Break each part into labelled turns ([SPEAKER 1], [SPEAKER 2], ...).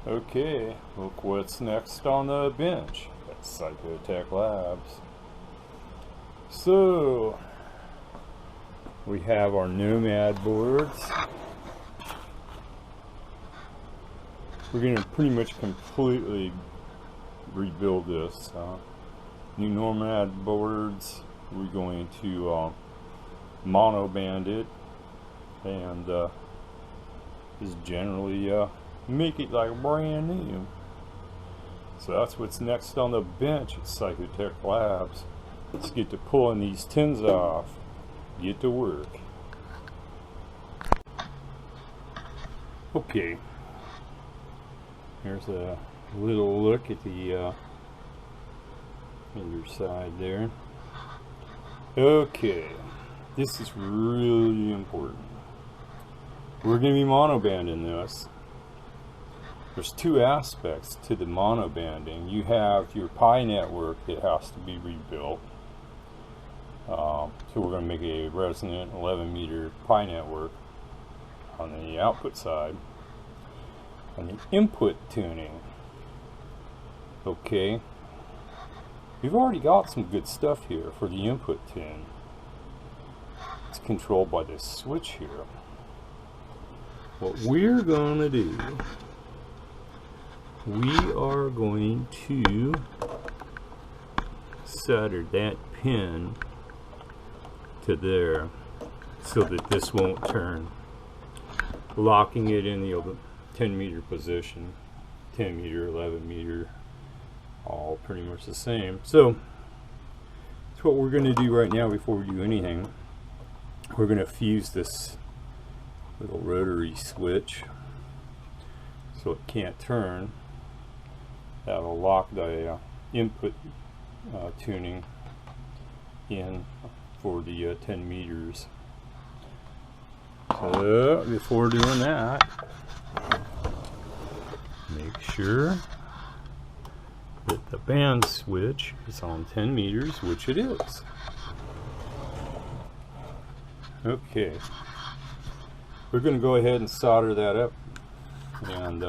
[SPEAKER 1] Okay, look what's next on the bench at Psychotech Labs. So, we have our Nomad boards. We're going to pretty much completely rebuild this. New Nomad boards, we're going to mono band it and just generally make it like brand new. So that's what's next on the bench at Psychotech Labs. Let's get to pulling these tins off. Get to work. Okay. Here's a little look at the other side there. Okay. This is really important. We're going to be monobanding this. There's two aspects to the monobanding. You have your pi network that has to be rebuilt. So we're going to make a resonant 11 meter pi network on the output side. And the input tuning. Okay. We've already got some good stuff here for the input tune. It's controlled by this switch here. What we're going to do, we are going to solder that pin to there so that this won't turn, locking it in the 10 meter position. 10 meter, 11 meter, all pretty much the same. So that's what we're going to do right now before we do anything. We're going to fuse this little rotary switch so it can't turn. That'll lock the input tuning in for the 10 meters. So before doing that, make sure that the band switch is on 10 meters, which it is. Okay, we're going to go ahead and solder that up, and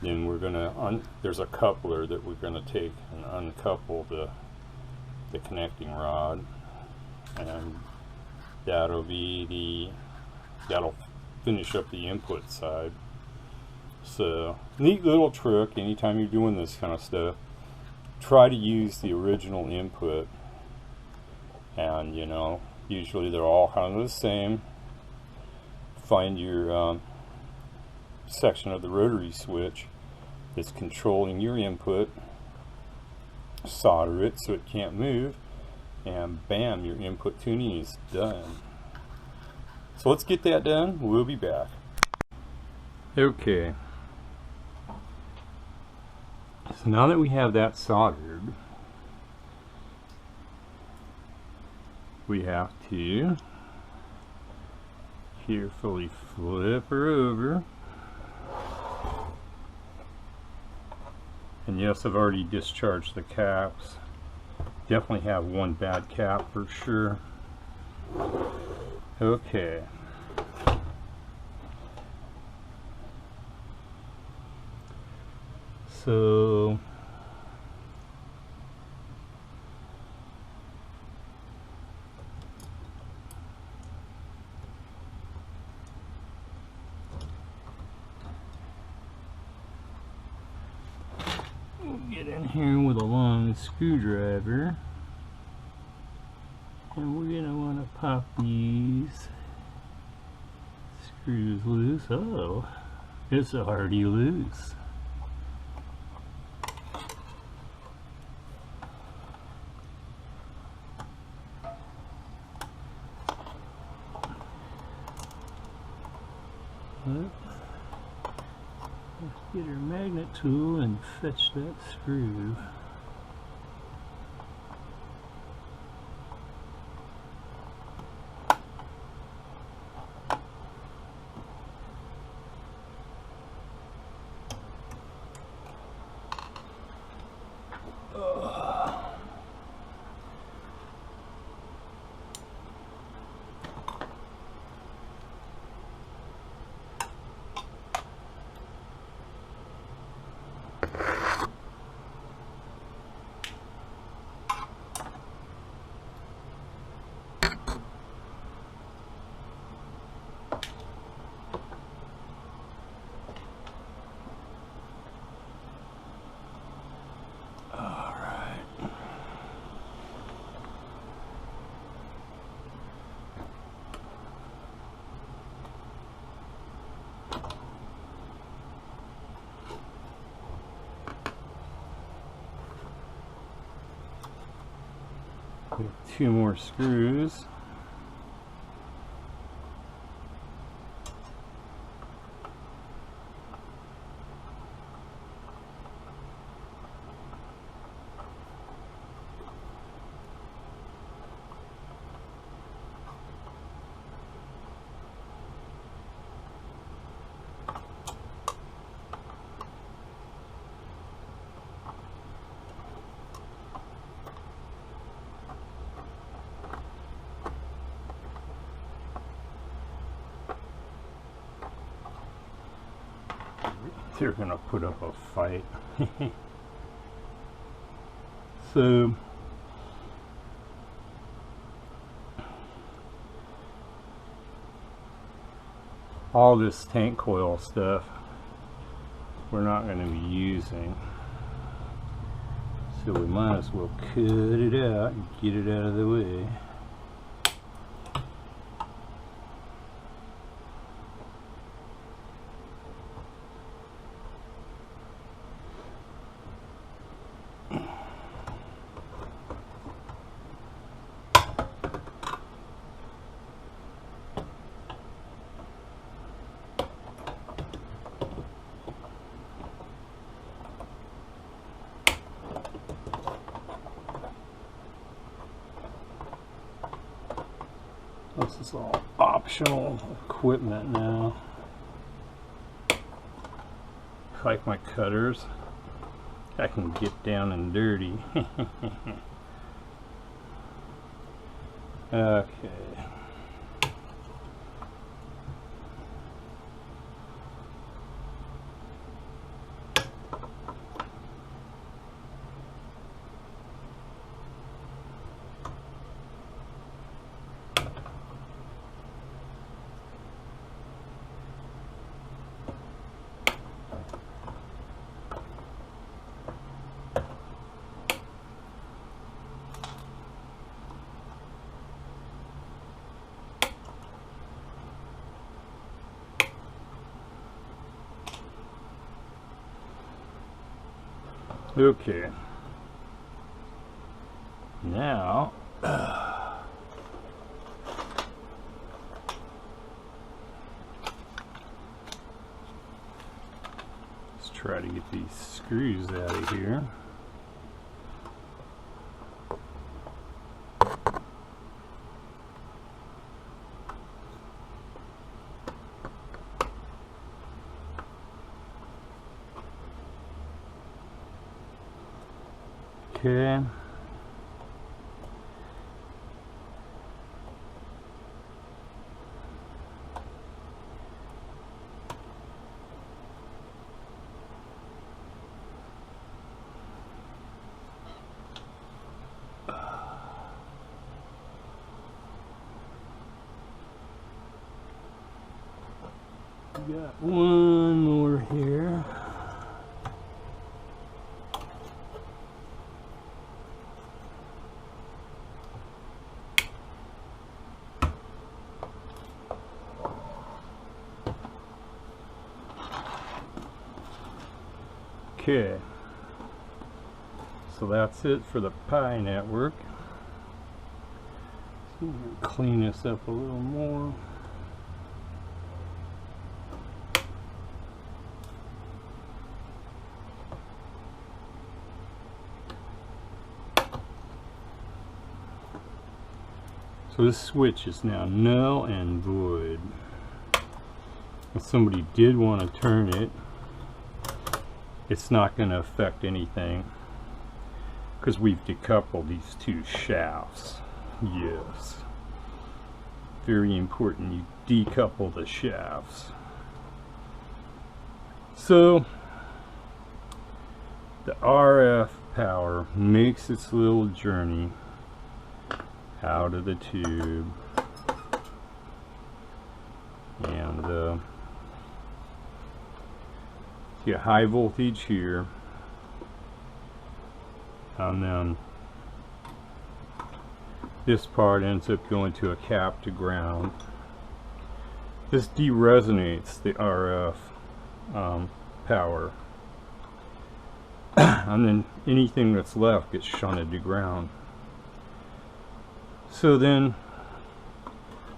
[SPEAKER 1] then we're going to there's a coupler that we're going to take and uncouple the connecting rod, and that'll finish up the input side. So neat little trick. Anytime you're doing this kind of stuff, try to use the original input, and you know, usually they're all kind of the same. Find your section of the rotary switch that's controlling your input, solder it so it can't move, and bam, your input tuning is done. So let's get that done. We'll be back. Okay, so now that we have that soldered, we have to carefully flip her over. And yes, I've already discharged the caps. Definitely have one bad cap for sure. Okay. So we'll get in here with a long screwdriver, and we're going to want to pop these screws loose. Oh, it's already loose. Let's get our magnet tool and fetch that screw. We have 2 more screws. They're gonna put up a fight. So all this tank coil stuff we're not going to be using, so we might as well cut it out and get it out of the way. This is all optional equipment now. Like my cutters, I can get down and dirty. Okay. Okay. Now let's try to get these screws out of here. Okay. We got one more here. Okay, so that's it for the Pi network. So we're going to clean this up a little more. So this switch is now null and void. If somebody did want to turn it, it's not going to affect anything because we've decoupled these 2 shafts. Yes, very important, you decouple the shafts. So the RF power makes its little journey out of the tube, and get high voltage here, and then this part ends up going to a cap to ground. This deresonates the RF power, and then anything that's left gets shunted to ground. So then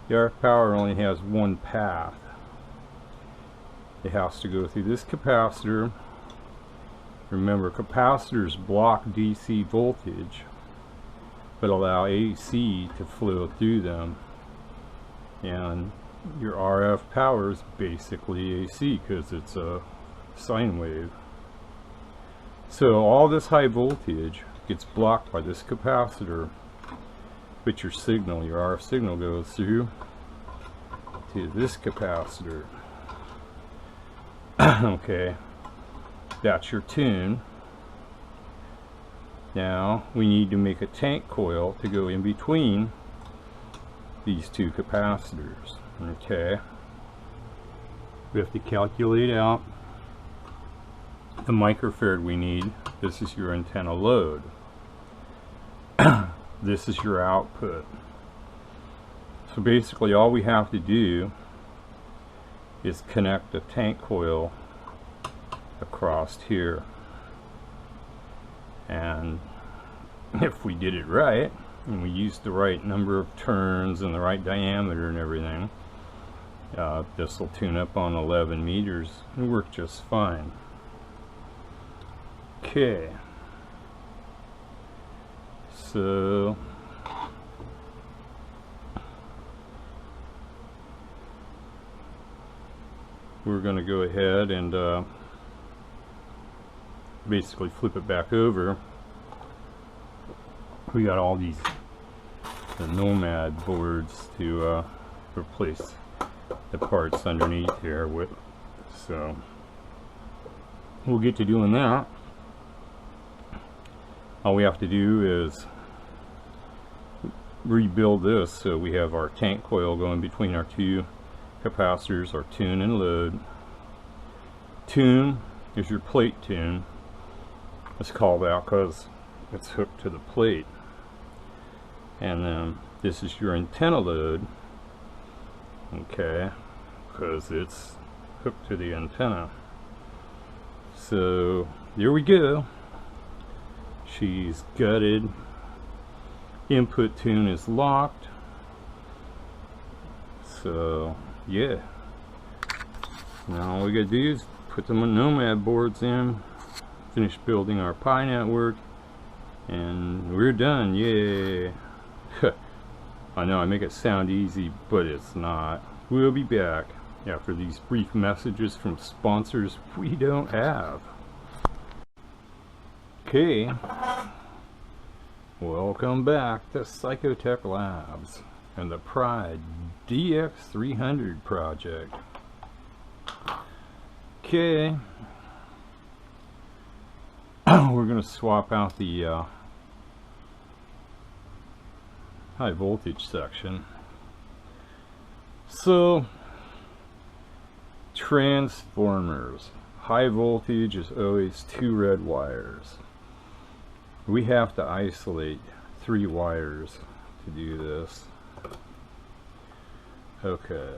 [SPEAKER 1] the RF power only has one path. It has to go through this capacitor. Remember, capacitors block DC voltage but allow AC to flow through them, and your RF power is basically AC because it's a sine wave. So all this high voltage gets blocked by this capacitor, but your signal, your RF signal, goes through to this capacitor. Okay, that's your tune. Now we need to make a tank coil to go in between these two capacitors. Okay, we have to calculate out the microfarad we need. This is your antenna load. This is your output. So basically all we have to do is connect a tank coil across here, and if we did it right and we used the right number of turns and the right diameter and everything, this will tune up on 11 meters and work just fine. Okay, so we're going to go ahead and basically flip it back over. We got all these Nomad boards to replace the parts underneath here with, so we'll get to doing that. All we have to do is rebuild this so we have our tank coil going between our two capacitors, our tune and load. Tune is your plate tune. It's called out because it's hooked to the plate. And then this is your antenna load, okay, because it's hooked to the antenna. So there we go. She's gutted. Input tune is locked. So yeah, now all we gotta do is put the Nomad boards in, finish building our Pi network, and we're done. Yay. I know I make it sound easy, but it's not. We'll be back after these brief messages from sponsors we don't have. Okay, welcome back to Psychotech Labs and the Pride dx300 project. Okay, we're going to swap out the high voltage section. So, transformers. High voltage is always 2 red wires. We have to isolate 3 wires to do this. Okay.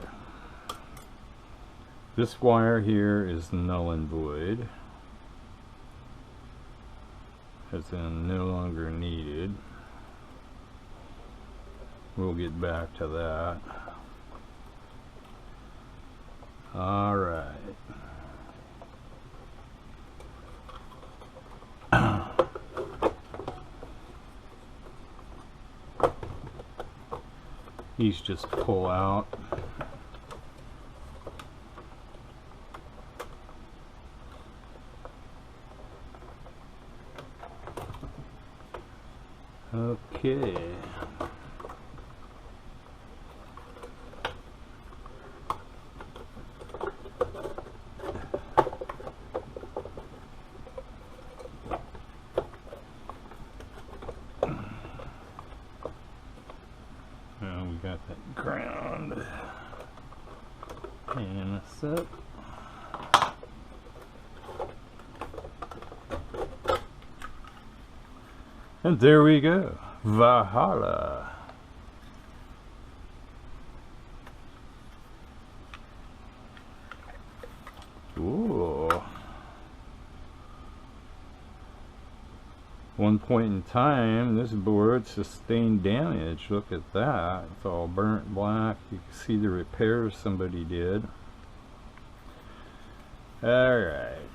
[SPEAKER 1] This wire here is null and void, as in no longer needed. We'll get back to that. Alright. These just pull out. Okay. We got that ground and this up. And there we go, Valhalla. Ooh. One point in time, this board sustained damage. Look at that. It's all burnt black. You can see the repairs somebody did. Alright.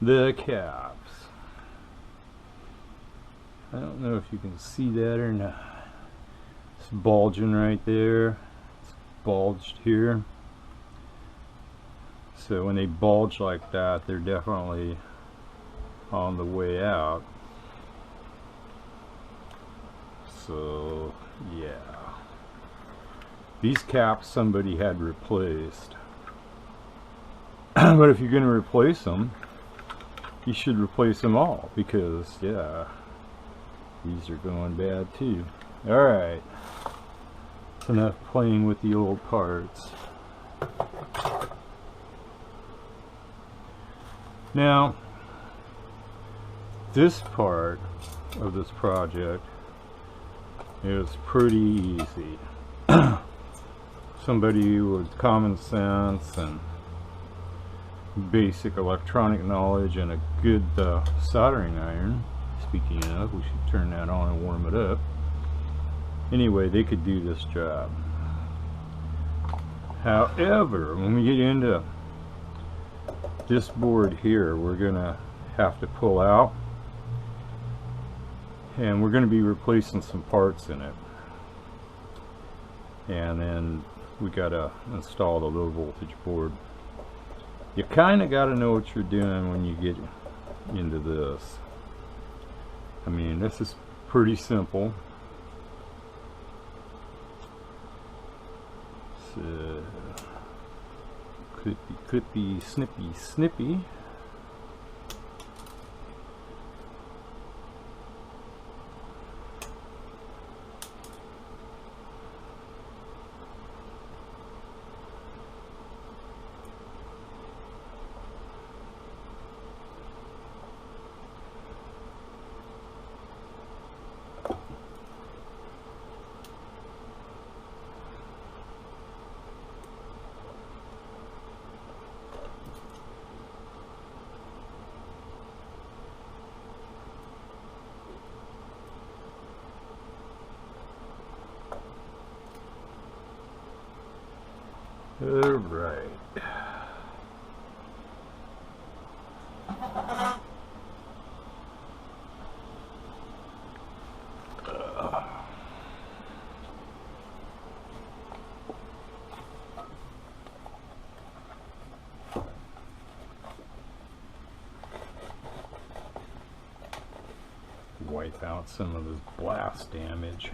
[SPEAKER 1] The caps. I don't know if you can see that or not. It's bulging right there. It's bulged here. So when they bulge like that, they're definitely on the way out. So yeah, these caps somebody had replaced. But if you're going to replace them, you should replace them all, because yeah, these are going bad too. Alright, it's enough playing with the old parts. Now, this part of this project is pretty easy. Somebody with common sense and basic electronic knowledge and a good soldering iron, speaking of, we should turn that on and warm it up. Anyway, they could do this job. However, when we get into this board here, we're gonna have to pull out, and we're going to be replacing some parts in it, and then we got to install the low voltage board. You kind of got to know what you're doing when you get into this. I mean, this is pretty simple. So, clippy, clippy, snippy, snippy. All right. Wipe out some of this blast damage.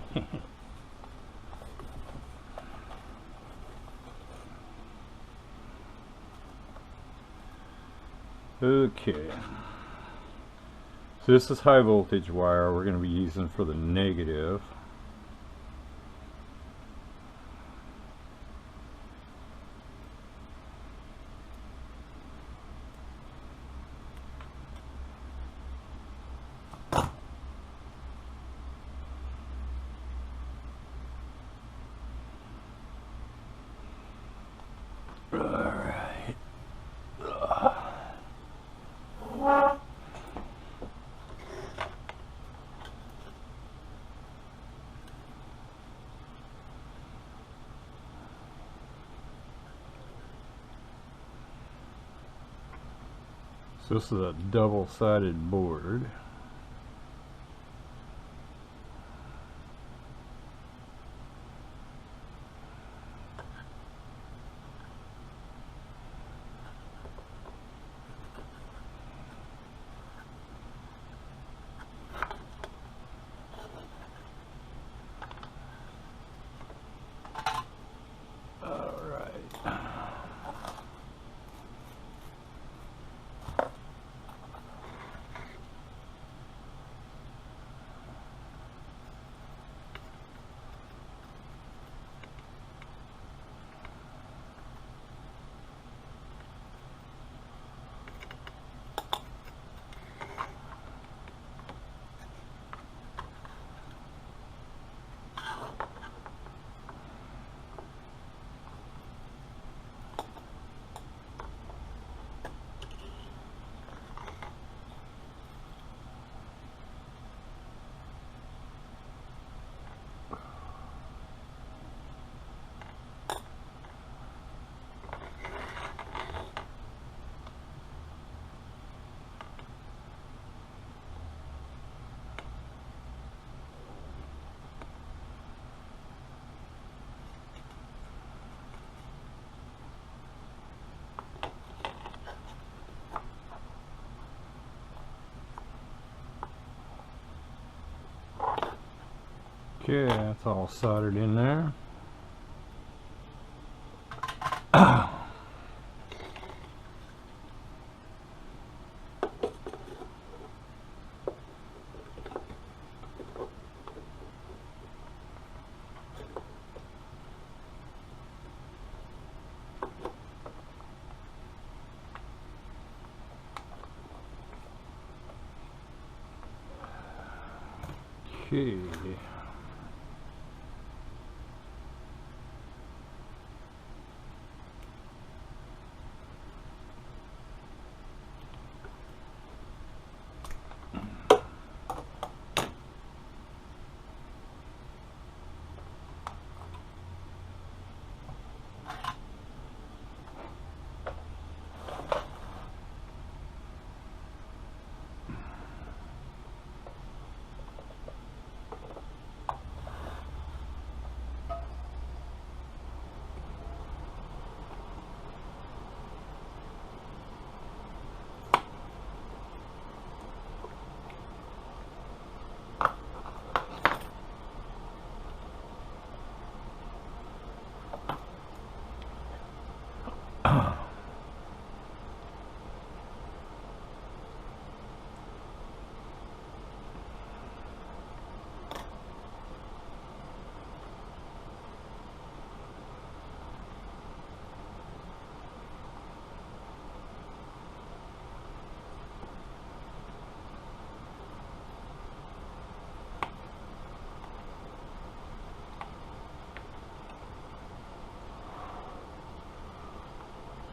[SPEAKER 1] Okay, so this is high voltage wire we're going to be using for the negative. So this is a double-sided board. Okay, that's all soldered in there. Okay.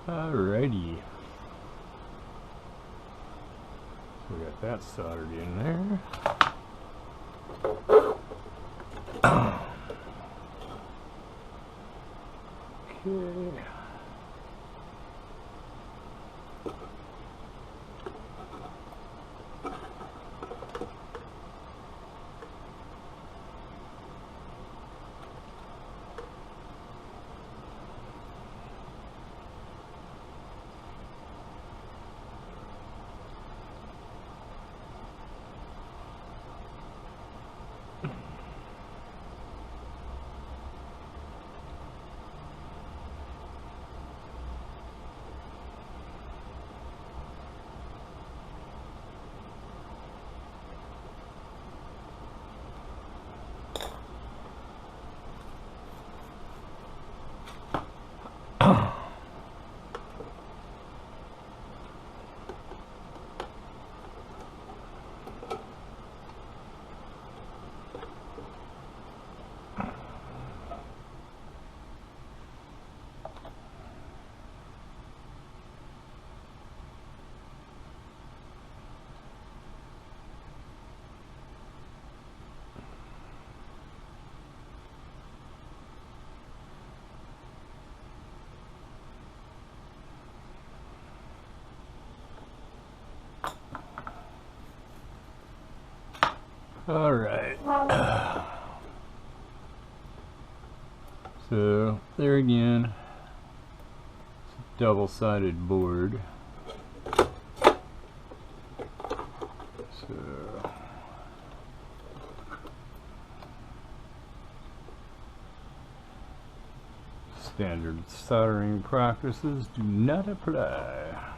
[SPEAKER 1] Alrighty. So we got that soldered in there. Okay. All right. So there again, it's a double-sided board. So standard soldering practices do not apply.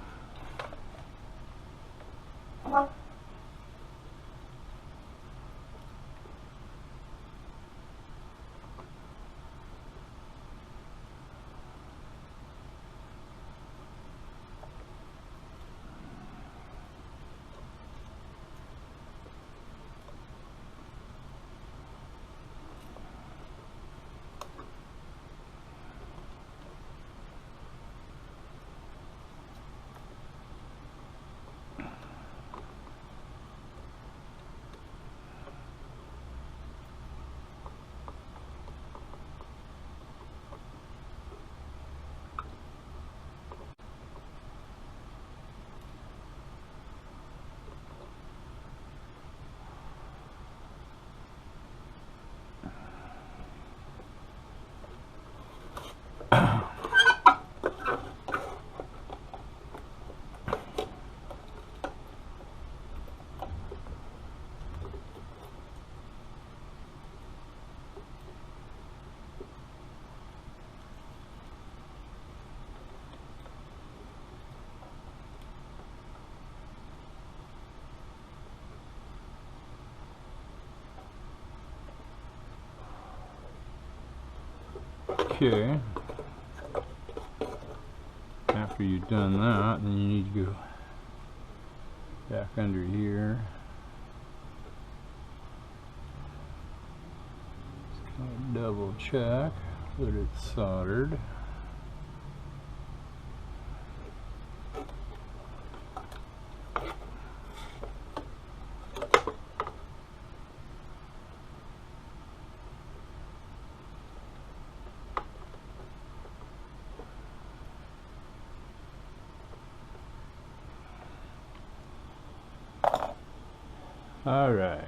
[SPEAKER 1] Okay. After you've done that, then you need to go back under here. Double check that it's soldered. All right.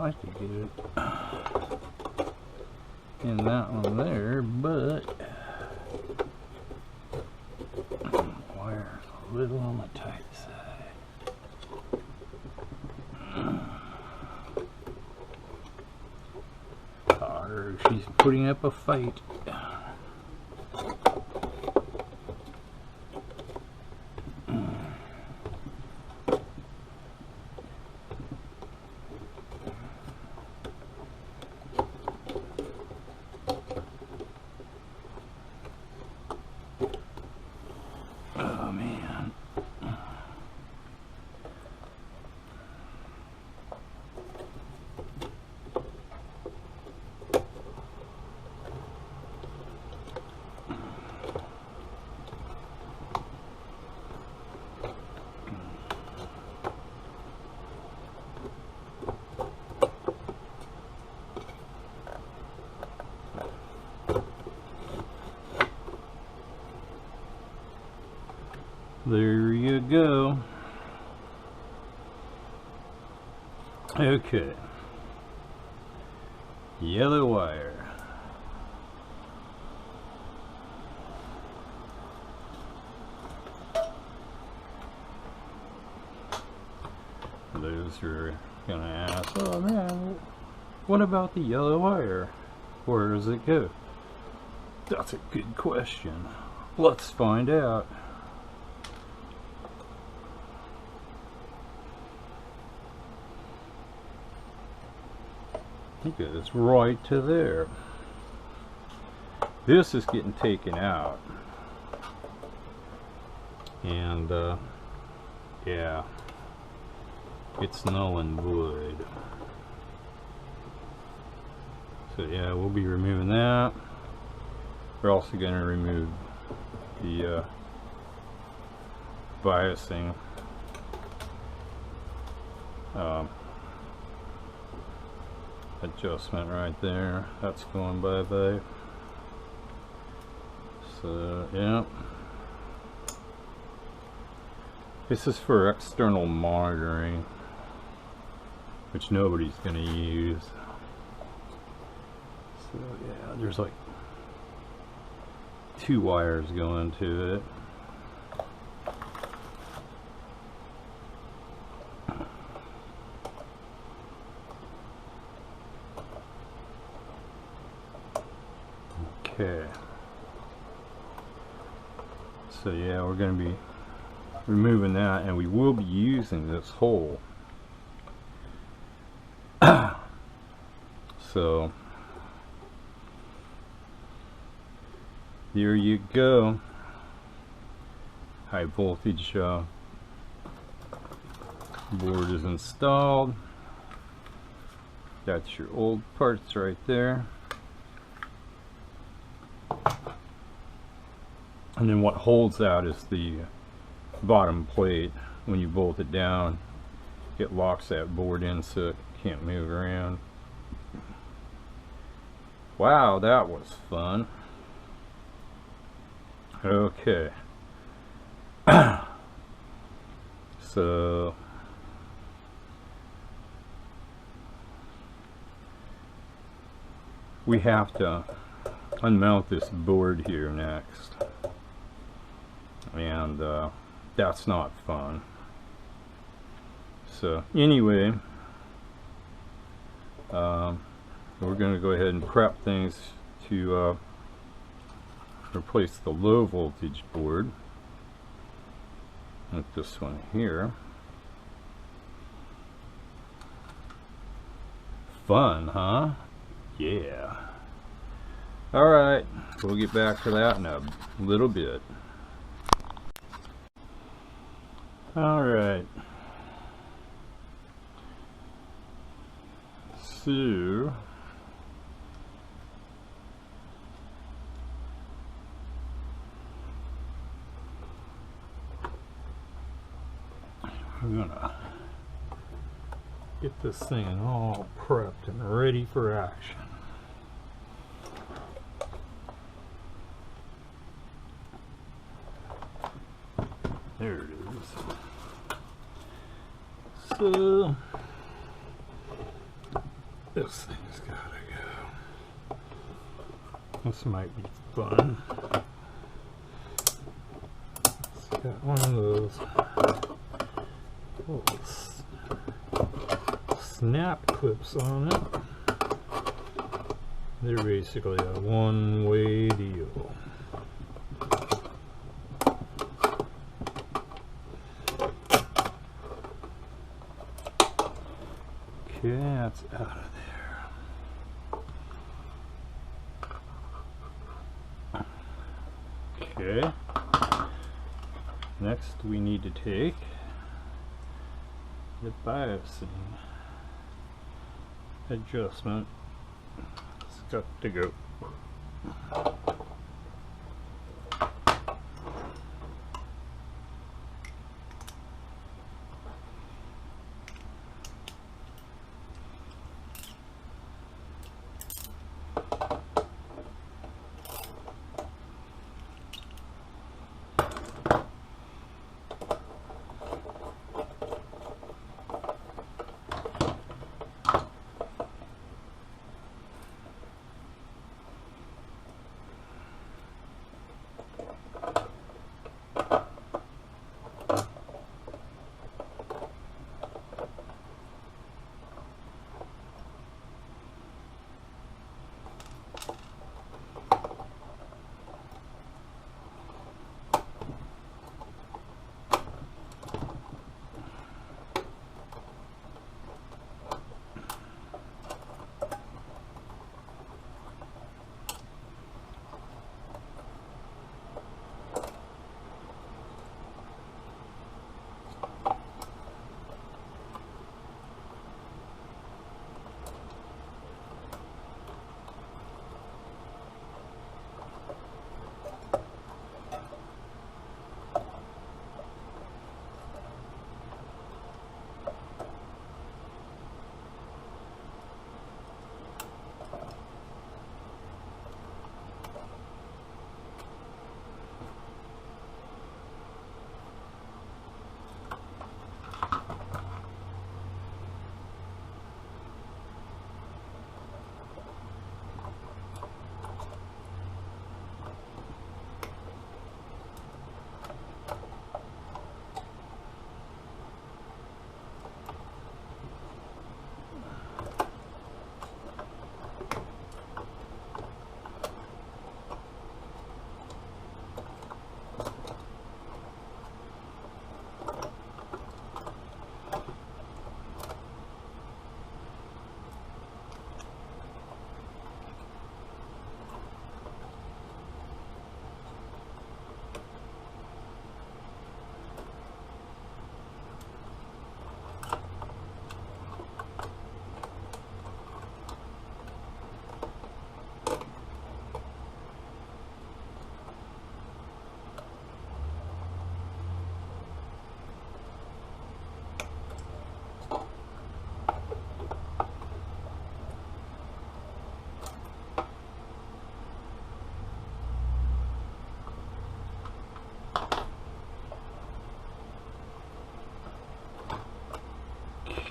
[SPEAKER 1] I'd like to get it in that one there, but wire's a little on the tight side. Or she's putting up a fight. Oh man. There you go. Okay. Yellow wire. Those are gonna ask, oh man, what about the yellow wire? Where does it go? That's a good question. Let's find out. It goes right to there. This is getting taken out. And yeah, it's null and void. So yeah, we'll be removing that. We're also going to remove the biasing adjustment right there. That's going bye-bye. So yeah, this is for external monitoring, which nobody's going to use. So yeah, there's like 2 wires going to it. Okay. So yeah, we're going to be removing that, and we will be using this hole. So here you go. High voltage board is installed. That's your old parts right there. And then what holds that is the bottom plate. When you bolt it down, it locks that board in so it can't move around. Wow, that was fun. Okay. So we have to unmount this board here next, and that's not fun. So anyway, we're going to go ahead and prep things to replace the low voltage board with this one here. Fun, huh? Yeah. Alright, we'll get back to that in a little bit. Alright. So, we're gonna get this thing all prepped and ready for action. There it is. So this thing's gotta go. This might be fun. It's got one of those little snap clips on it. They're basically a one-way deal. Okay, that's out of there. Okay. Next we need to take the biasing adjustment. It's got to go.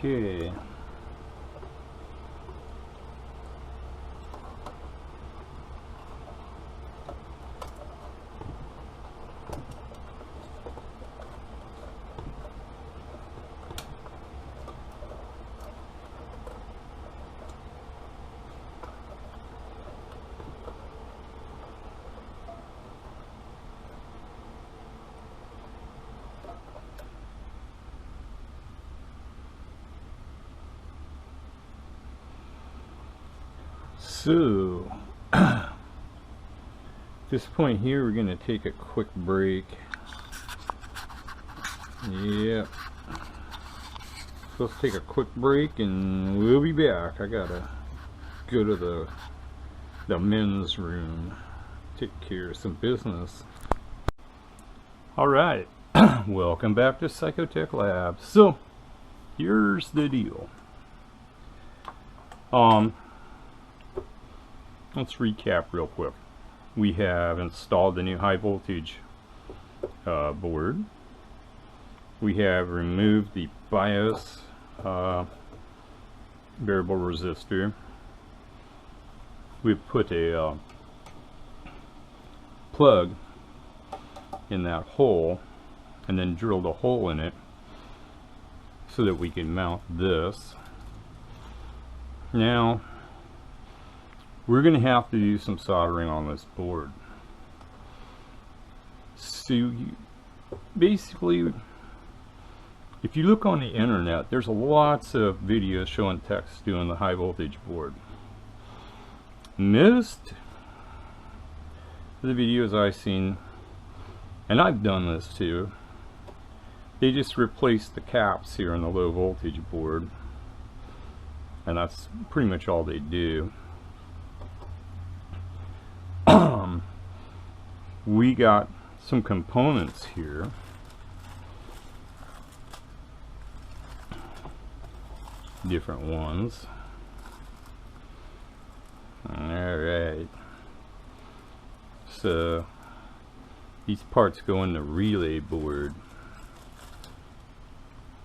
[SPEAKER 1] Okay. So at this point here, we're going to take a quick break. Yep. So let's take a quick break and we'll be back. I gotta go to the men's room, take care of some business. Alright, welcome back to Psychotech Lab. So here's the deal. Let's recap real quick. We have installed the new high voltage board. We have removed the BIOS variable resistor. We've put a plug in that hole and then drilled a hole in it so that we can mount this. Now we're going to have to do some soldering on this board. So basically, if you look on the internet, there's lots of videos showing techs doing the high voltage board. Most of the videos I've seen, and I've done this too, they just replace the caps here on the low voltage board, and that's pretty much all they do. We got some components here. Different ones. Alright. So these parts go in the relay board.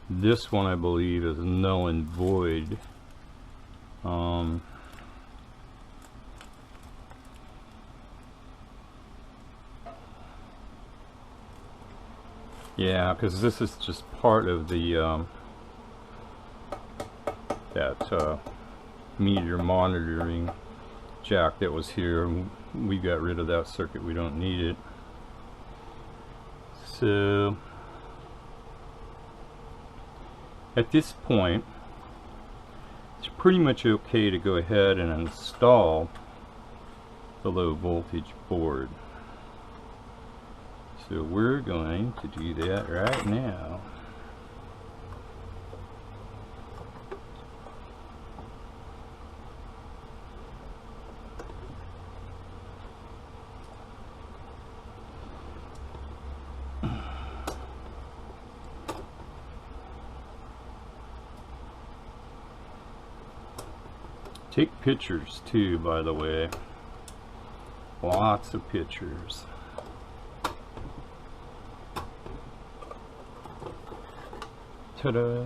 [SPEAKER 1] This one I believe is null and void. Yeah, because this is just part of the that meter monitoring jack that was here. We got rid of that circuit. We don't need it. So at this point, it's pretty much okay to go ahead and install the low voltage board. So we're going to do that right now. Take pictures too, by the way. Lots of pictures. Ta-da!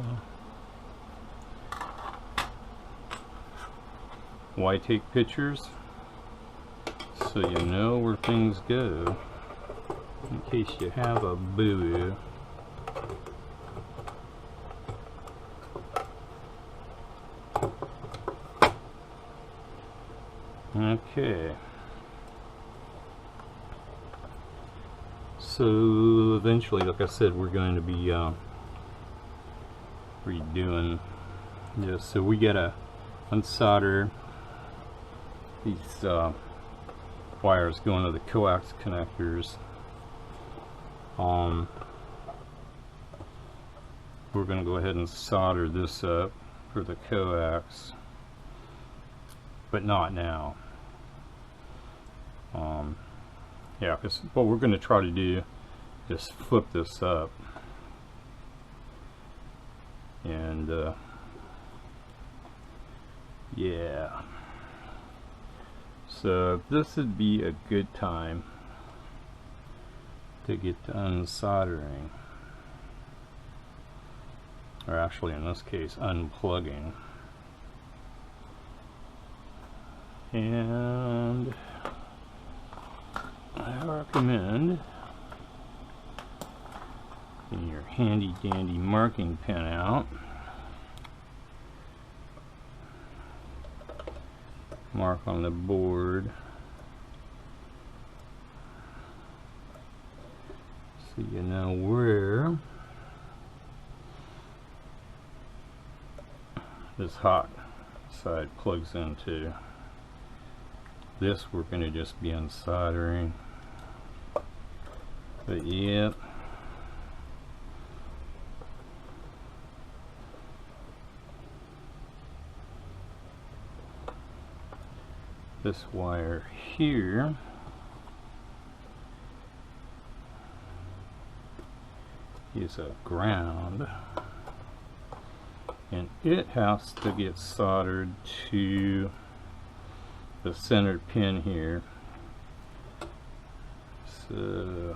[SPEAKER 1] Why take pictures? So you know where things go, in case you have a boo-boo. Okay. So eventually, like I said, we're going to be redoing this. So we gotta unsolder these wires going to the coax connectors. We're gonna go ahead and solder this up for the coax, but not now. Yeah, because what we're going to try to do is flip this up, and yeah, so this would be a good time to get to unsoldering, or actually in this case unplugging. And I recommend getting your handy dandy marking pen out. Mark on the board so you know where this hot side plugs into. This we're going to just be unsoldering. But yeah. This wire here is a ground, and it has to get soldered to the center pin here. So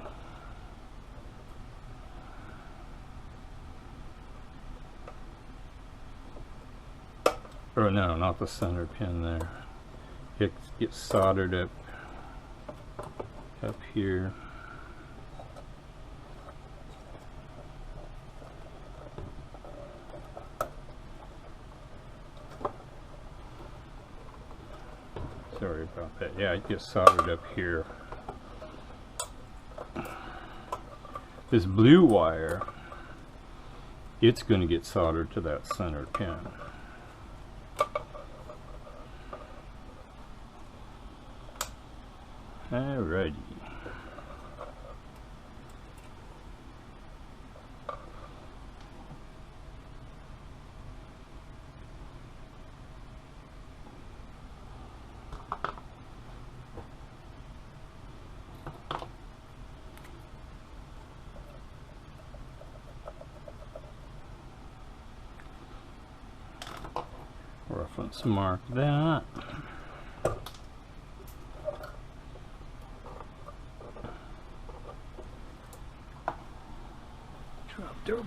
[SPEAKER 1] or no, not the center pin there. It gets soldered up here. Sorry about that. Yeah, it gets soldered up here. This blue wire, it's going to get soldered to that center pin. Alrighty. Reference mark that. Dropped our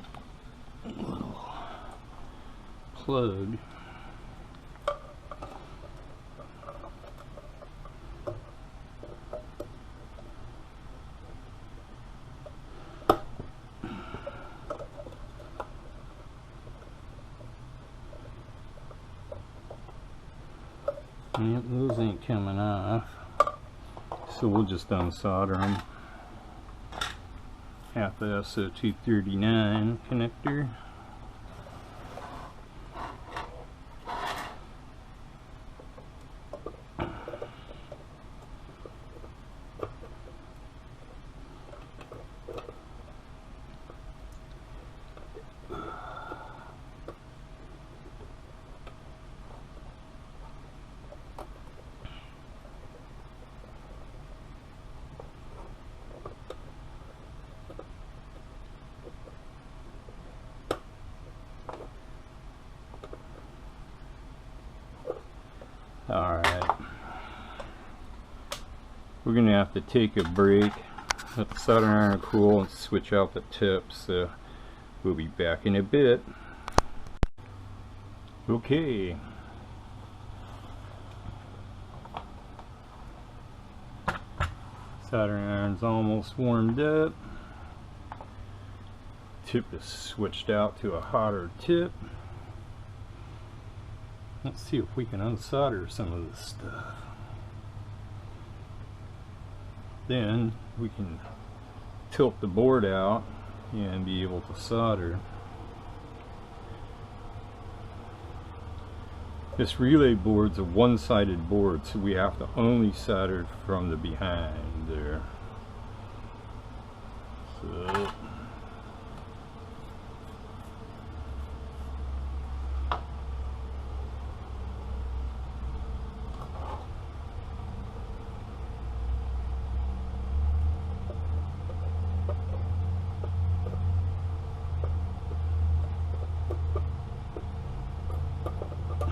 [SPEAKER 1] little plug. Yep, those ain't coming off, so we'll just unsolder them. Half the SO239 connector. Alright, we're going to have to take a break, let the soldering iron cool, and switch out the tips, so we'll be back in a bit. Okay. Soldering iron's almost warmed up. Tip is switched out to a hotter tip. Let's see if we can unsolder some of this stuff. Then we can tilt the board out and be able to solder. This relay board's a one-sided board, so we have to only solder from the behind there. So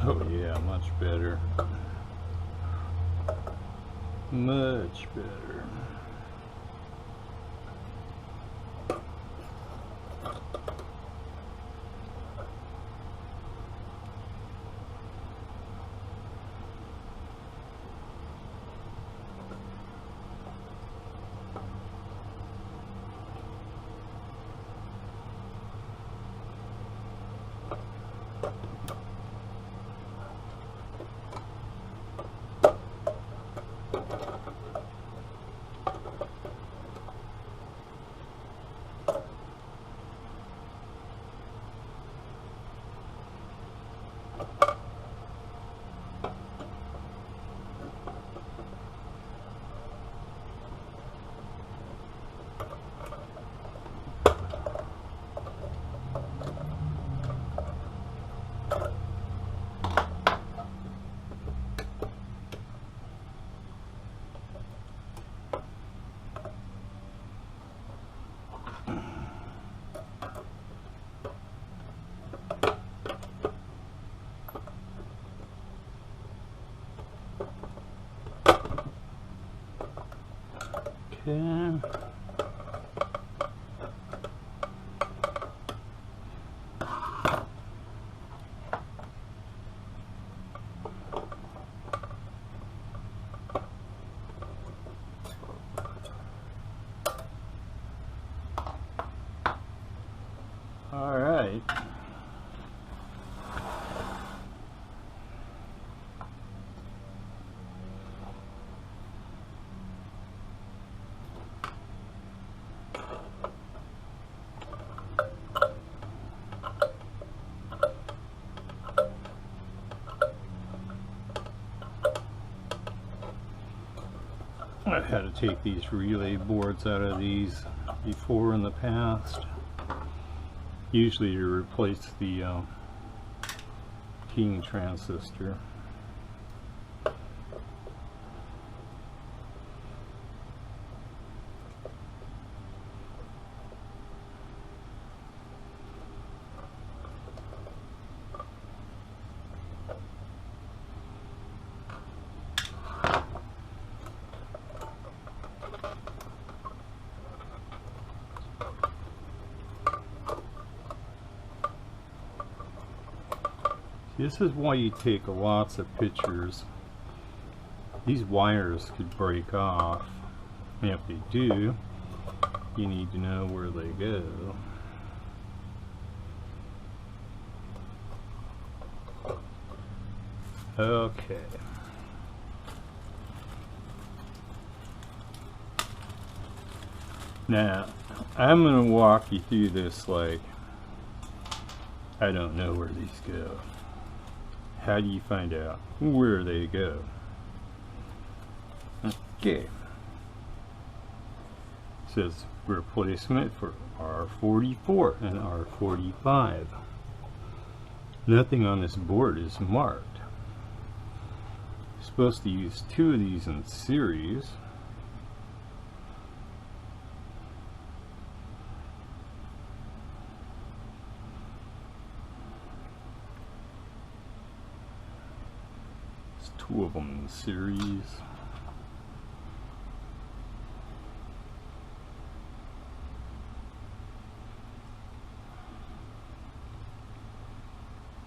[SPEAKER 1] oh yeah, much better. Much better. Okay. All right. I've had to take these relay boards out of these before in the past. Usually to replace the keying transistor. This is why you take lots of pictures. These wires could break off, and if they do, you need to know where they go. Okay. Now, I'm going to walk you through this like I don't know where these go. How do you find out where they go? Okay. It says replacement for R44 and R45. Nothing on this board is marked. You're supposed to use 2 of these in series. There's 2 of them in series.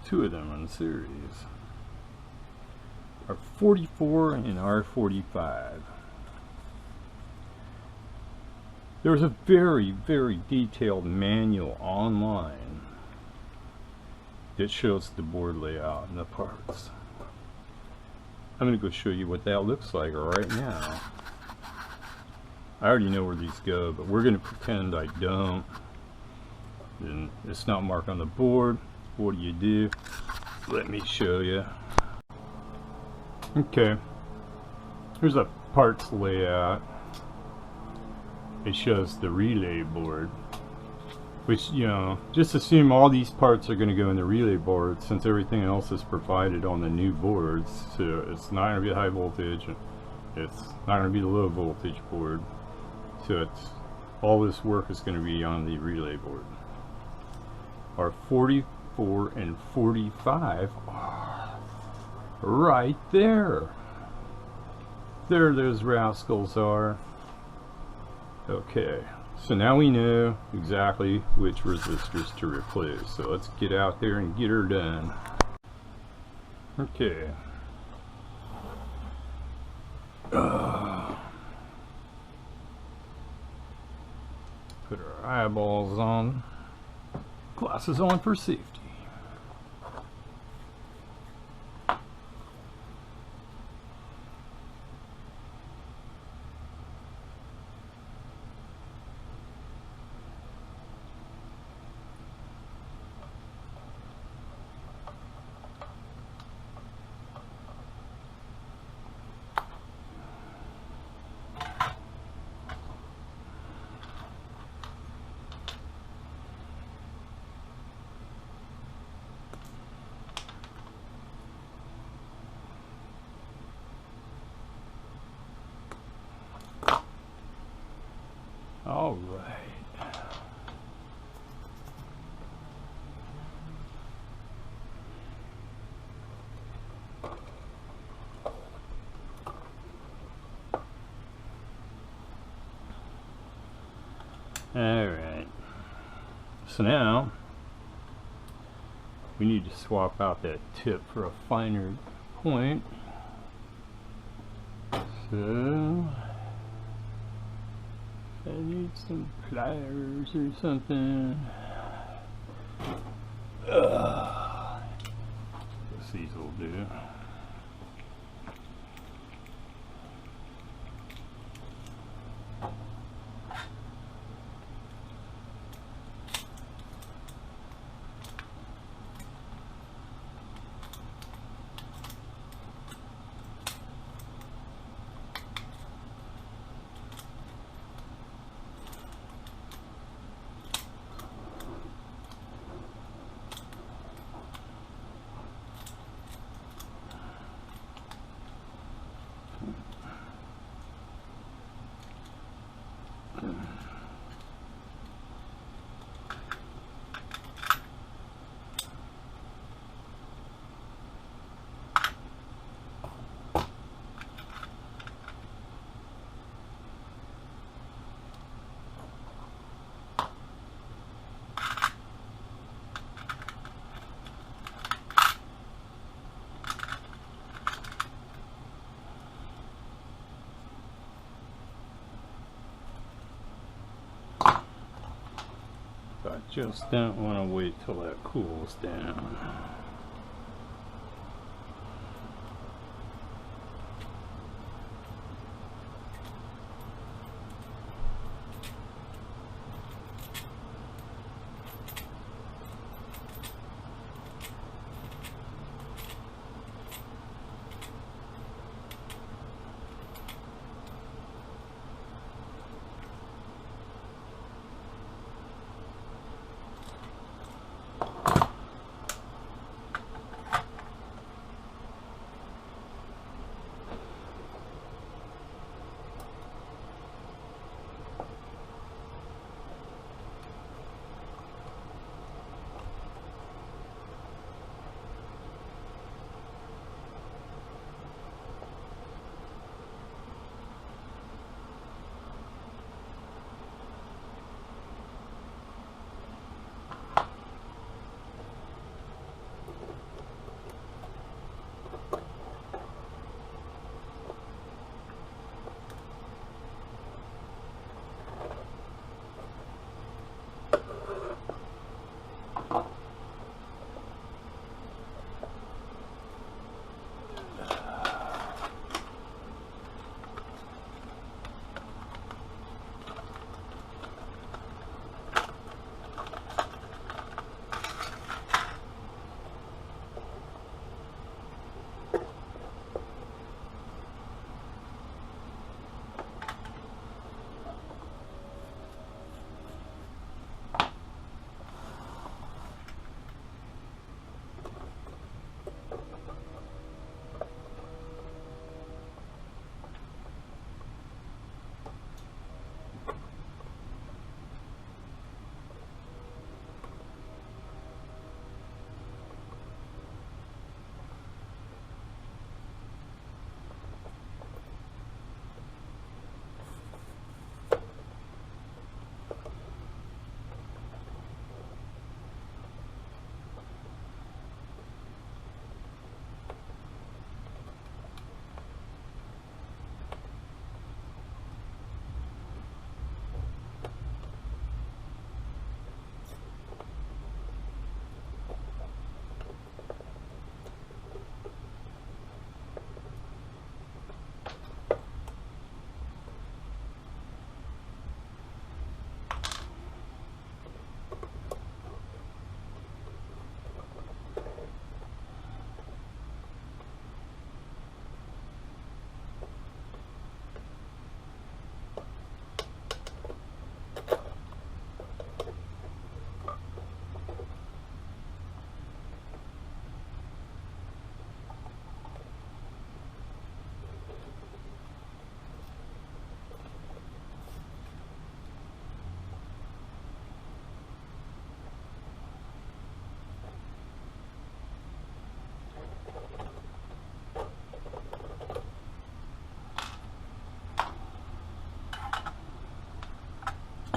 [SPEAKER 1] Two of them in series are R44 and R45. There's a very, very detailed manual online that shows the board layout and the parts. I'm going to go show you what that looks like right now. I already know where these go, but we're going to pretend I don't. And it's not marked on the board. What do? Let me show you. Okay, here's a parts layout. It shows the relay board, which, you know, just assume all these parts are going to go in the relay board since everything else is provided on the new boards. So it's not going to be high voltage, it's not going to be the low voltage board. So it's all this work is going to be on the relay board. Our 44 and 45 are right there. There those rascals are. Okay, so now we know exactly which resistors to replace. So let's get out there and get her done. Okay. Put our eyeballs on. Glasses on for safety. All right. All right. So now we need to swap out that tip for a finer point. So I need some pliers or something. These will do. I just don't want to wait till that cools down.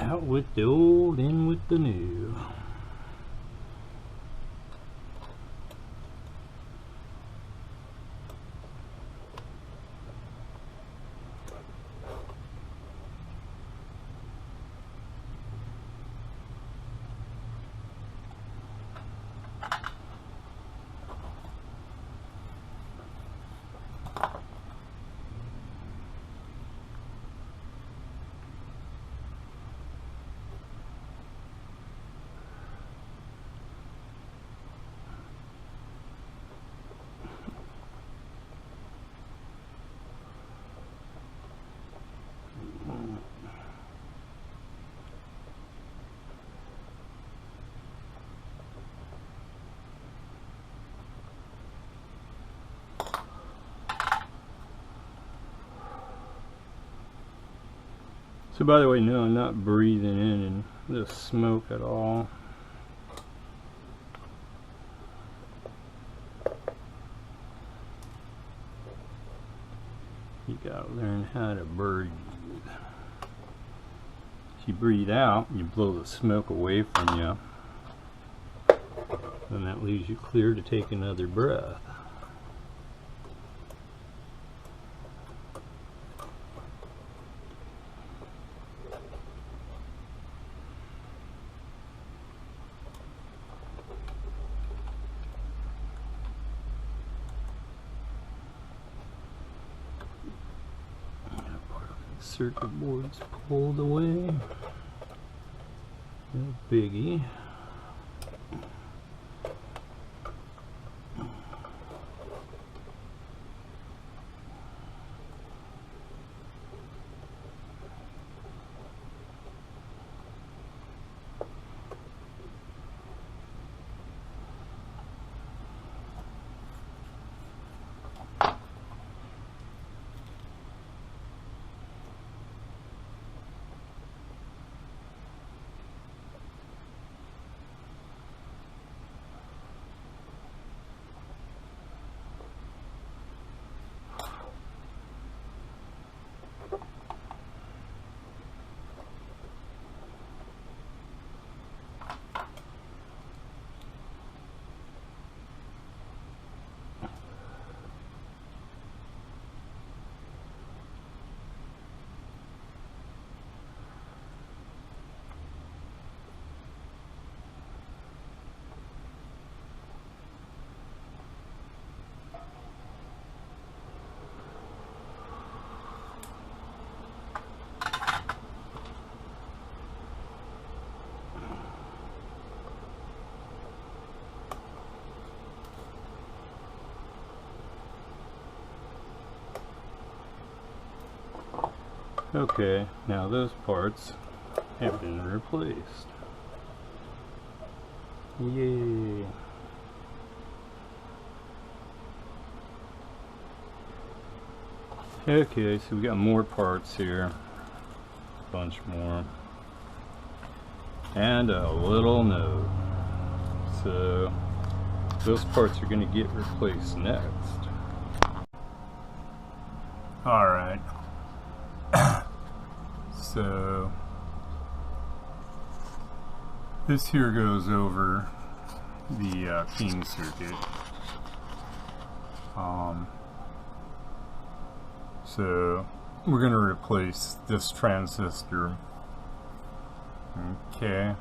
[SPEAKER 1] Out with the old, in with the new. So by the way, no, I'm not breathing in the smoke at all. You gotta learn how to breathe. If you breathe out, you blow the smoke away from you. And that leaves you clear to take another breath. Circuit board's pulled away. No biggie. Okay, now those parts have been replaced. Yay! Okay, so we got more parts here. A bunch more. And a little note. So those parts are going to get replaced next. Alright. So this here goes over the ping circuit. So we're going to replace this transistor. Okay.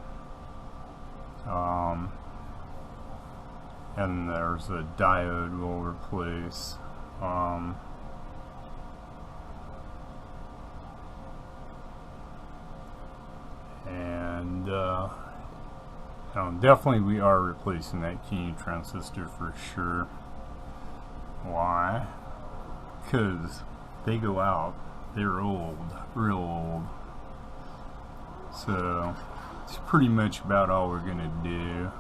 [SPEAKER 1] And there's a diode we'll replace. Definitely we are replacing that key transistor for sure. Why? Because they go out. They're old, real old. So it's pretty much about all we're gonna do.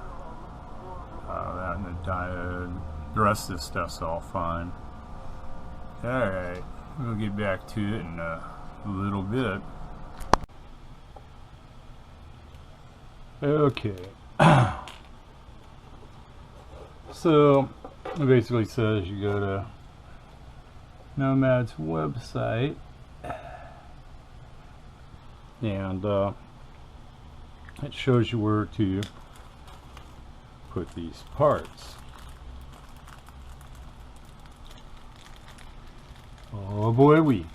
[SPEAKER 1] That and the diode. The rest of this stuff's all fine. Alright, we'll get back to it in a little bit. Okay. So it basically says you go to Nomad's website and it shows you where to put these parts. Oh boy, we.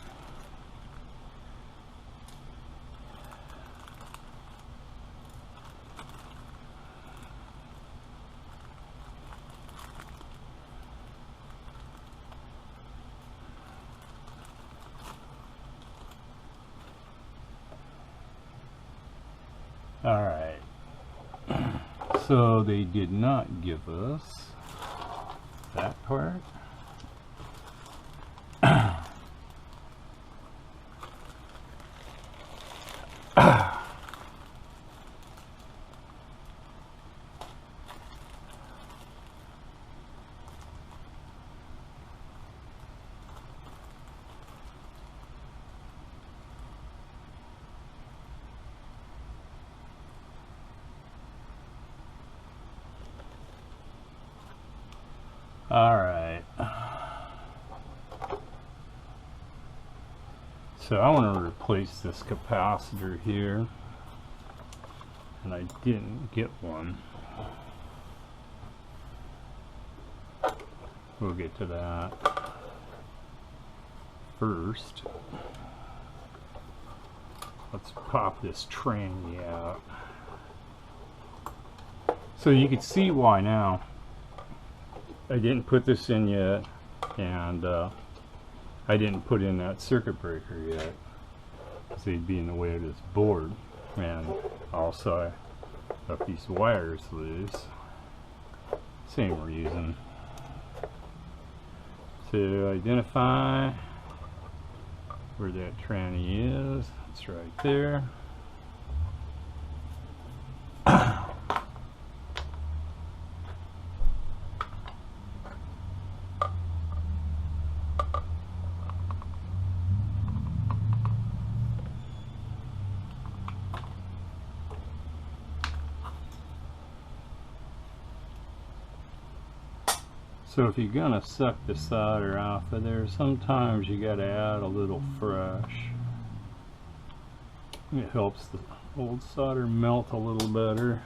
[SPEAKER 1] Alright, so they did not give us that part. Alright, so I want to replace this capacitor here, and I didn't get one. We'll get to that first. Let's pop this tranny out. So you can see why now. I didn't put this in yet, and I didn't put in that circuit breaker yet, because they'd be in the way of this board, and also I left these wires loose. Same reason. To identify where that tranny is, it's right there. So if you're gonna suck the solder off of there, sometimes you gotta add a little fresh. It helps the old solder melt a little better.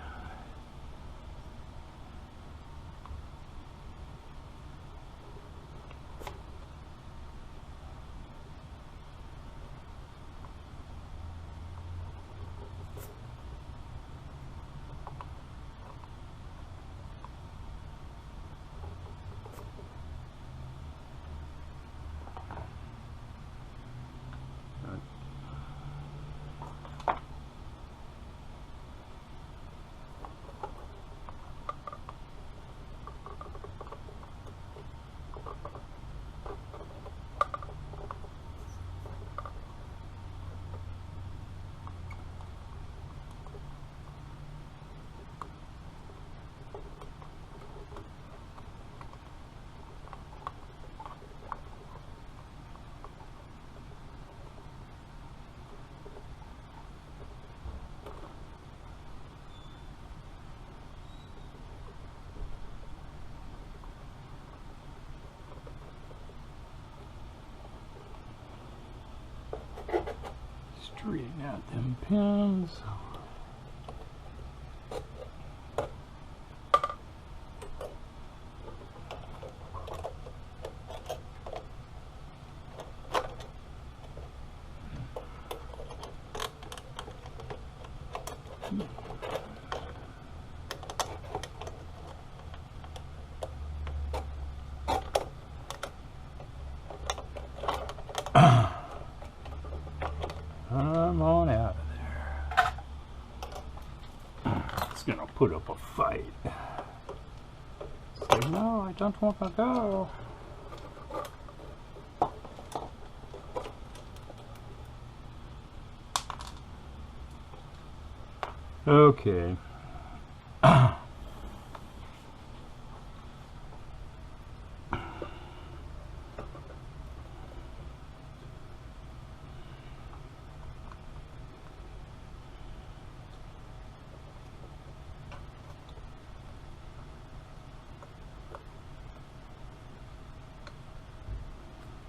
[SPEAKER 1] Straighten out them pins. Come on out of there. It's gonna put up a fight. Say, no, I don't want to go. Okay.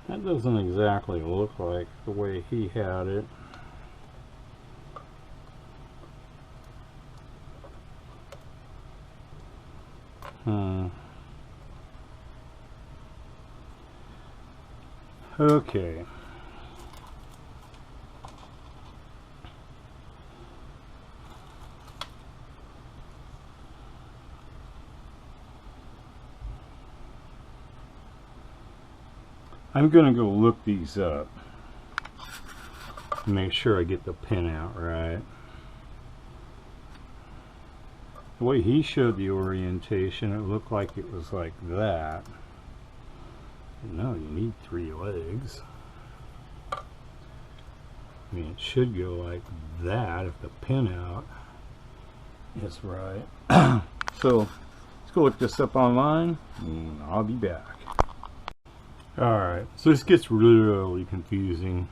[SPEAKER 1] That doesn't exactly look like the way he had it. Okay. I'm gonna go look these up. Make sure I get the pin out right. The way he showed the orientation, it looked like it was like that. No, you need 3 legs. I mean, it should go like that if the pin out is right. So, let's go look this up online, and I'll be back. Alright, so this gets really confusing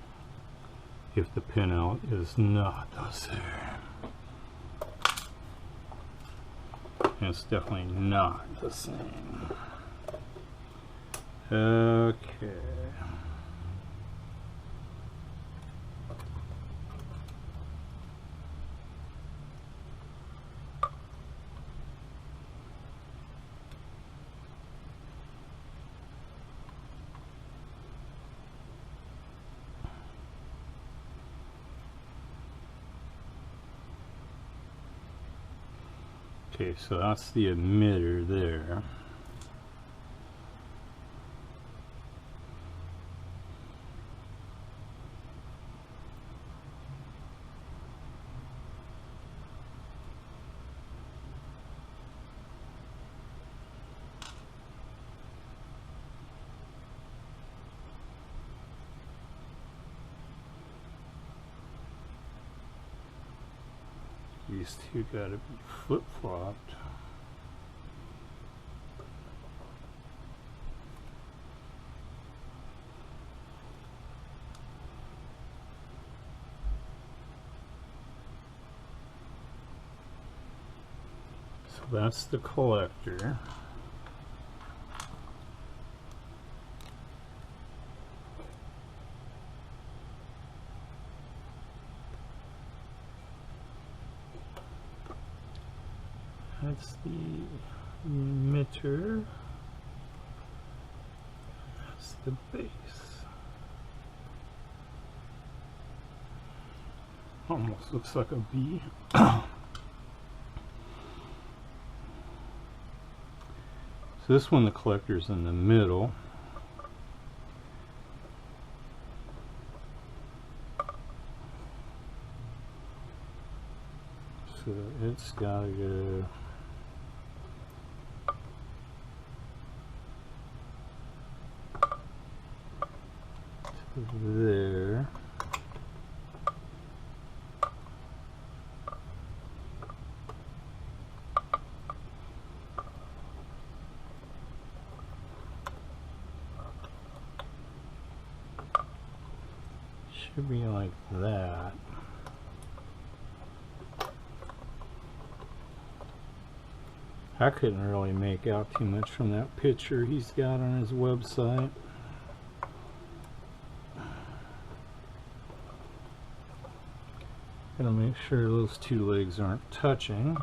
[SPEAKER 1] if the pin out is not there. And it's definitely not the same. Okay. Okay, so that's the emitter there. These two gotta be flip-flopped. So that's the collector. That's the emitter. That's the base. Almost looks like a B. So this one, the collector's in the middle. So it's gotta go there. Should be like that. I couldn't really make out too much from that picture he's got on his website. Gotta make sure those two legs aren't touching.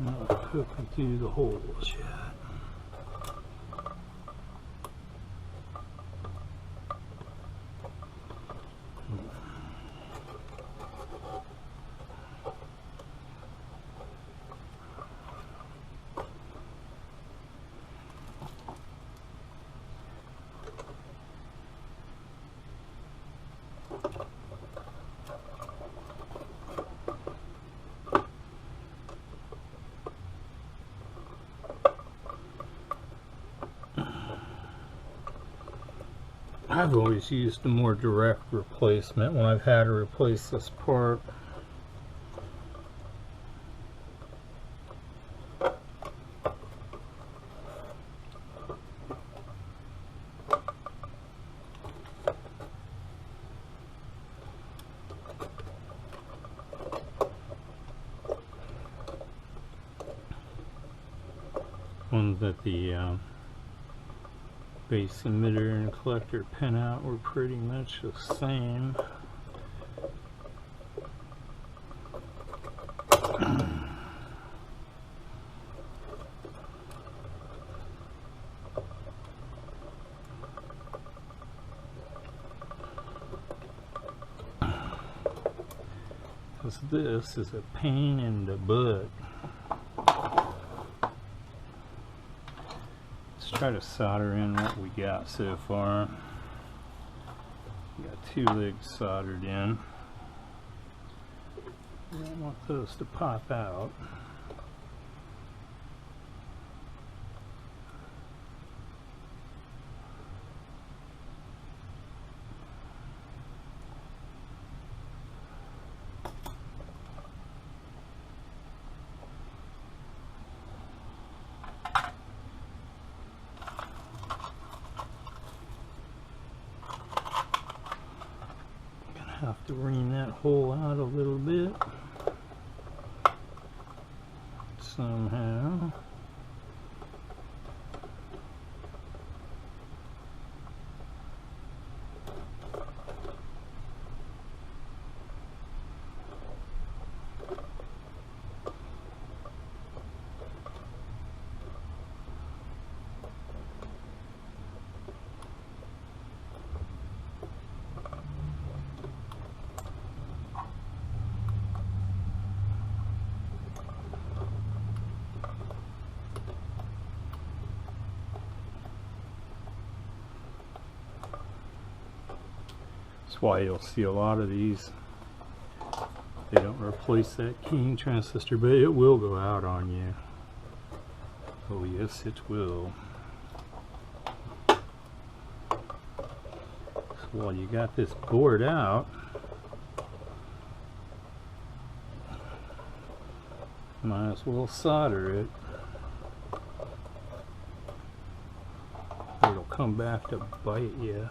[SPEAKER 1] Not hooking through the holes yet. I've always used a more direct replacement when I've had to replace this part. ones that the base emitter and collector pinout were pretty much the same. This is a pain in the butt. Let's try to solder in what we got so far. We got 2 legs soldered in. We don't want those to pop out. Have to ream that hole out a little bit somehow. That's why you'll see a lot of these, they don't replace that keying transistor, but it will go out on you. Oh yes, it will. So while you got this board out, might as well solder it. It'll come back to bite you.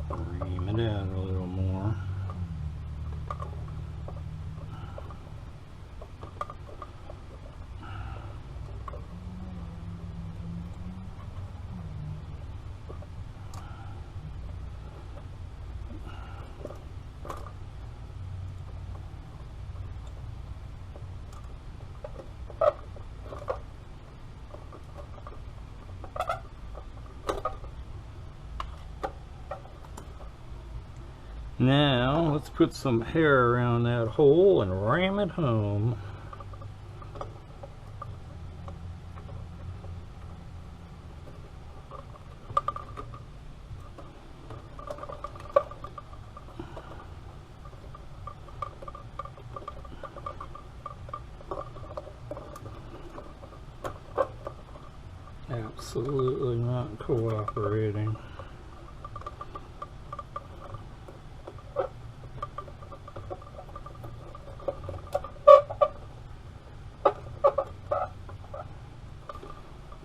[SPEAKER 1] Ream it out a little more. Now let's put some hair around that hole and ram it home. Absolutely not cooperating.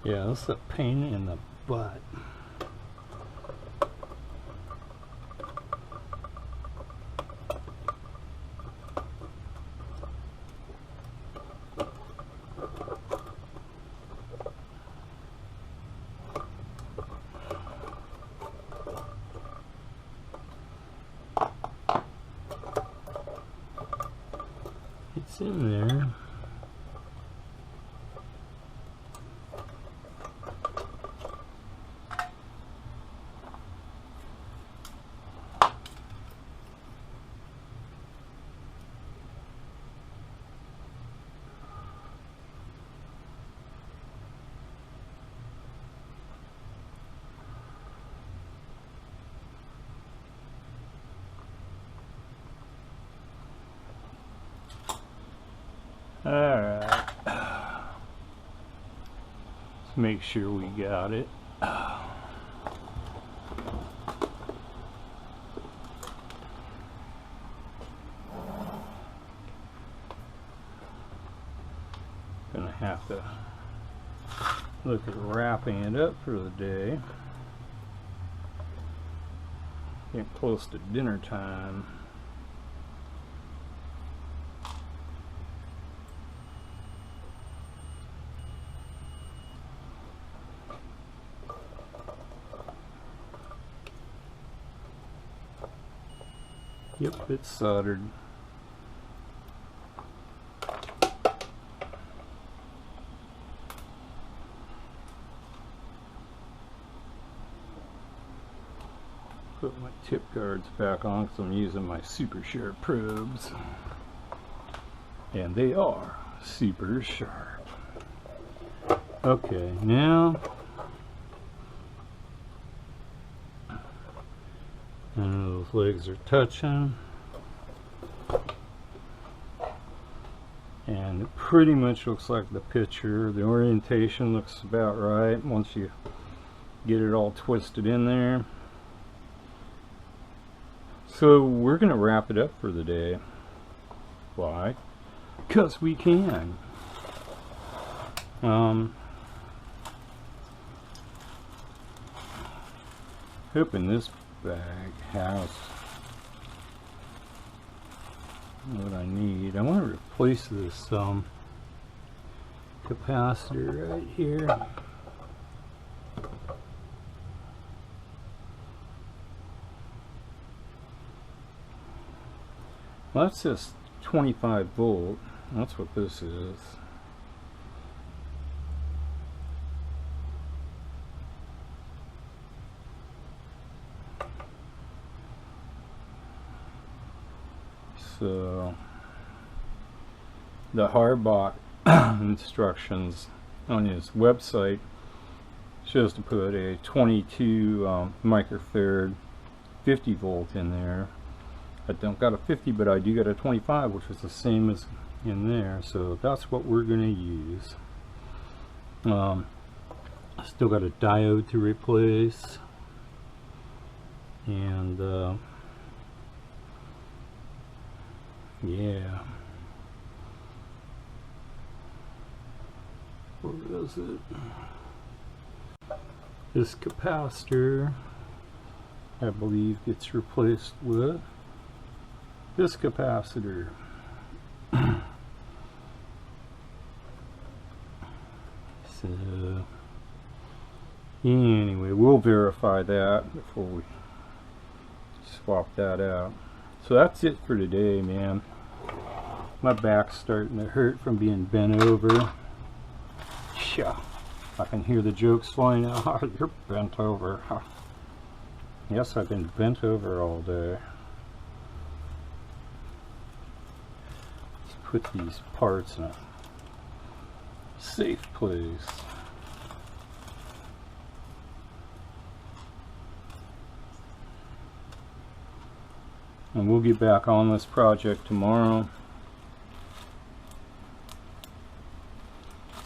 [SPEAKER 1] Yeah, that's a pain in the butt. It's in there. Alright, let's make sure we got it. look at wrapping it up for the day. Getting close to dinner time. Yep, it's soldered. Put my tip guards back on because I'm using my super sharp probes. And they are super sharp. Okay, now and those legs are touching. And it pretty much looks like the picture. The orientation looks about right once you get it all twisted in there. So we're going to wrap it up for the day. Why? Because we can. Hoping this bag has what I need. I want to replace this capacitor right here. Well, that's just 25 volt. That's what this is. So the Harbach instructions on his website shows to put a 22 microfarad 50 volt in there. I don't got a 50, but I do got a 25, which is the same as in there. So that's what we're going to use. Still got a diode to replace, and yeah. Where is it? This capacitor, I believe, gets replaced with this capacitor. So anyway, we'll verify that before we swap that out. So that's it for today, man. My back's starting to hurt from being bent over. Yeah, I can hear the jokes flying out. You're bent over. Yes, I've been bent over all day. Let's put these parts in a safe place. And we'll get back on this project tomorrow.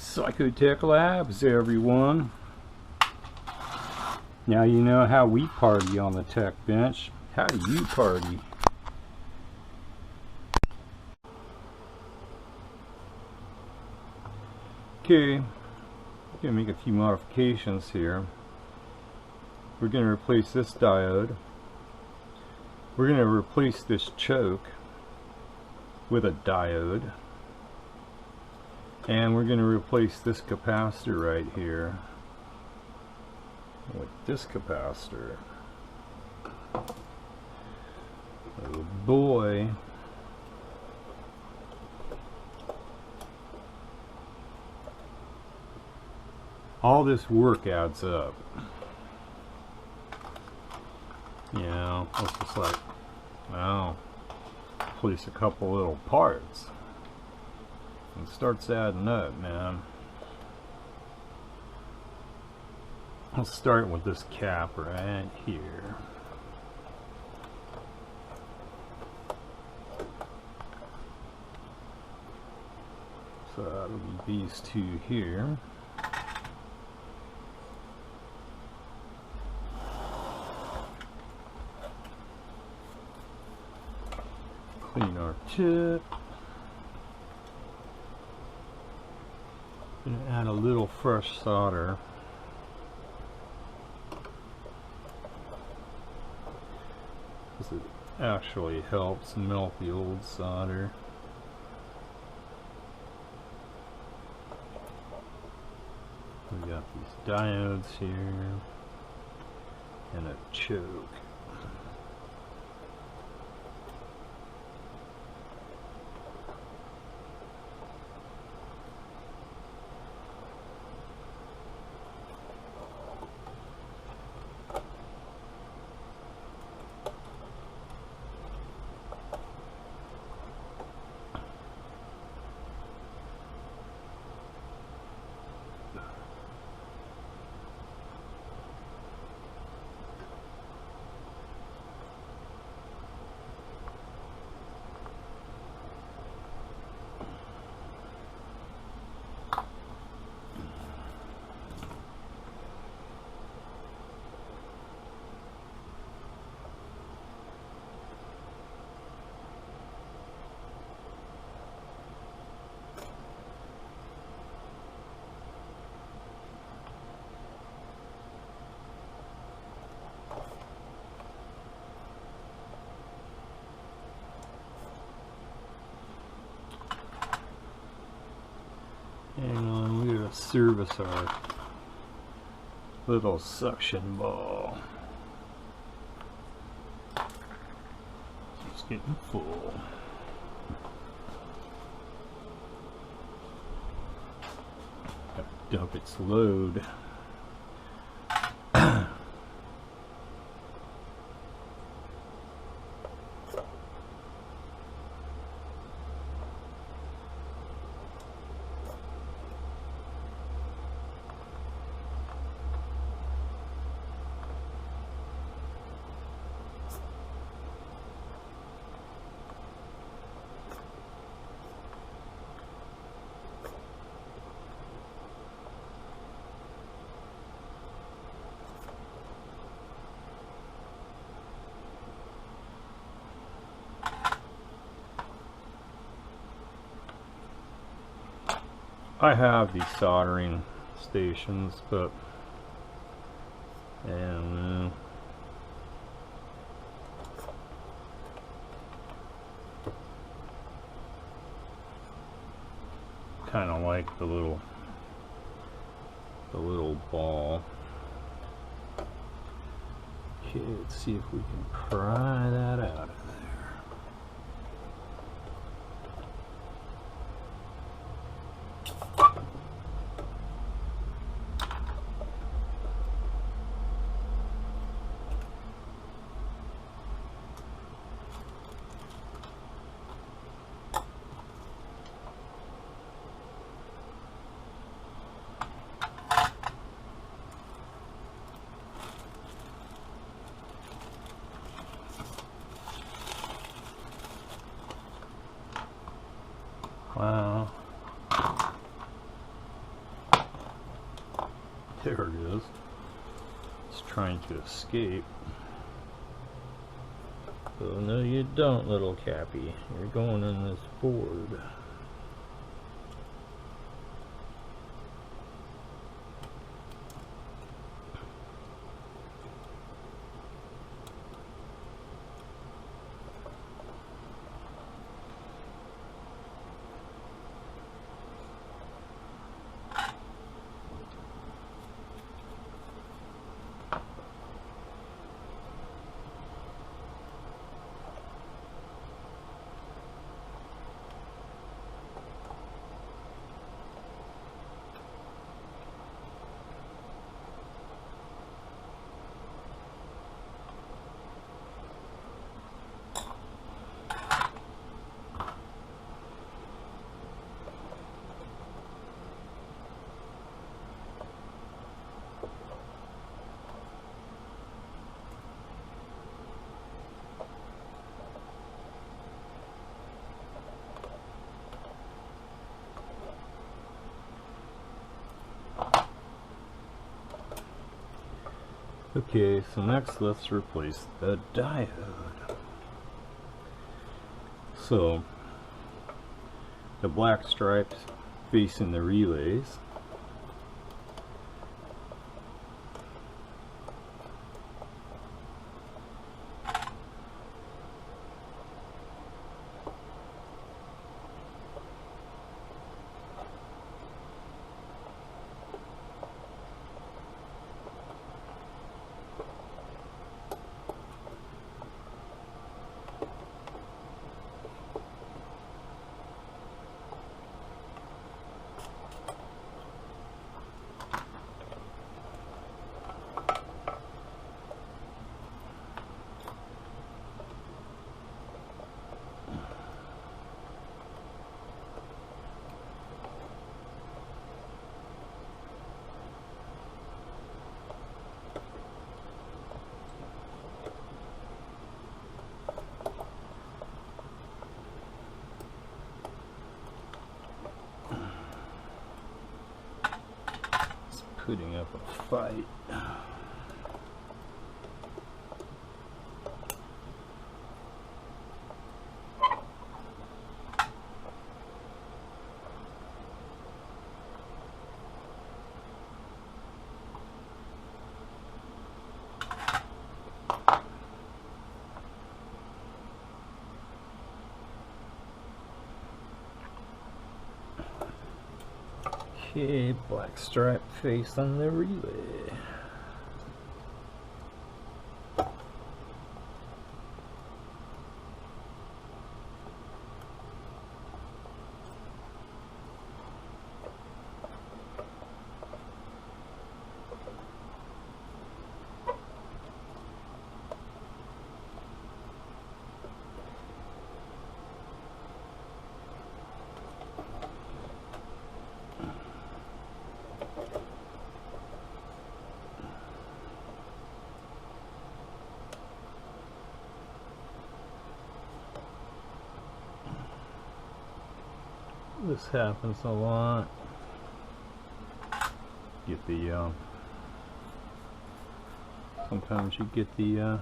[SPEAKER 1] Psychotech Labs, everyone. Now you know how we party on the tech bench. How do you party? Okay, I'm gonna make a few modifications here. We're gonna replace this diode. We're going to replace this choke with a diode, and we're going to replace this capacitor right here with this capacitor. Oh boy. All this work adds up. Yeah, it's just like, well, place a couple little parts. It starts adding up, man. I'll start with this cap right here. So that'll be these two here. Clean our tip. Gonna add a little fresh solder. This actually helps melt the old solder. We got these diodes here and a choke. And we're going to service our little suction ball. It's getting full. Got to dump its load. I have these soldering stations, but and kind of like the little ball. Okay, let's see if we can pry that out of there. Wow. There it is. It's trying to escape. Oh, no you don't, little Cappy. You're going in this board. Okay, so next let's replace the diode. So the black stripes facing the relays, putting up a fight. Okay, black stripe face on the relay. This happens a lot. Get the sometimes you get the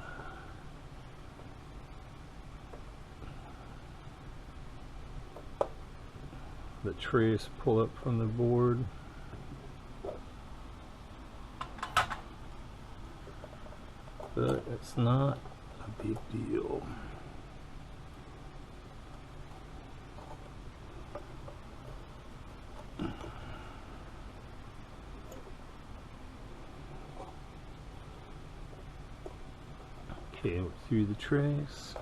[SPEAKER 1] trace pull up from the board. But it's not a big deal. Okay, we're through the trace.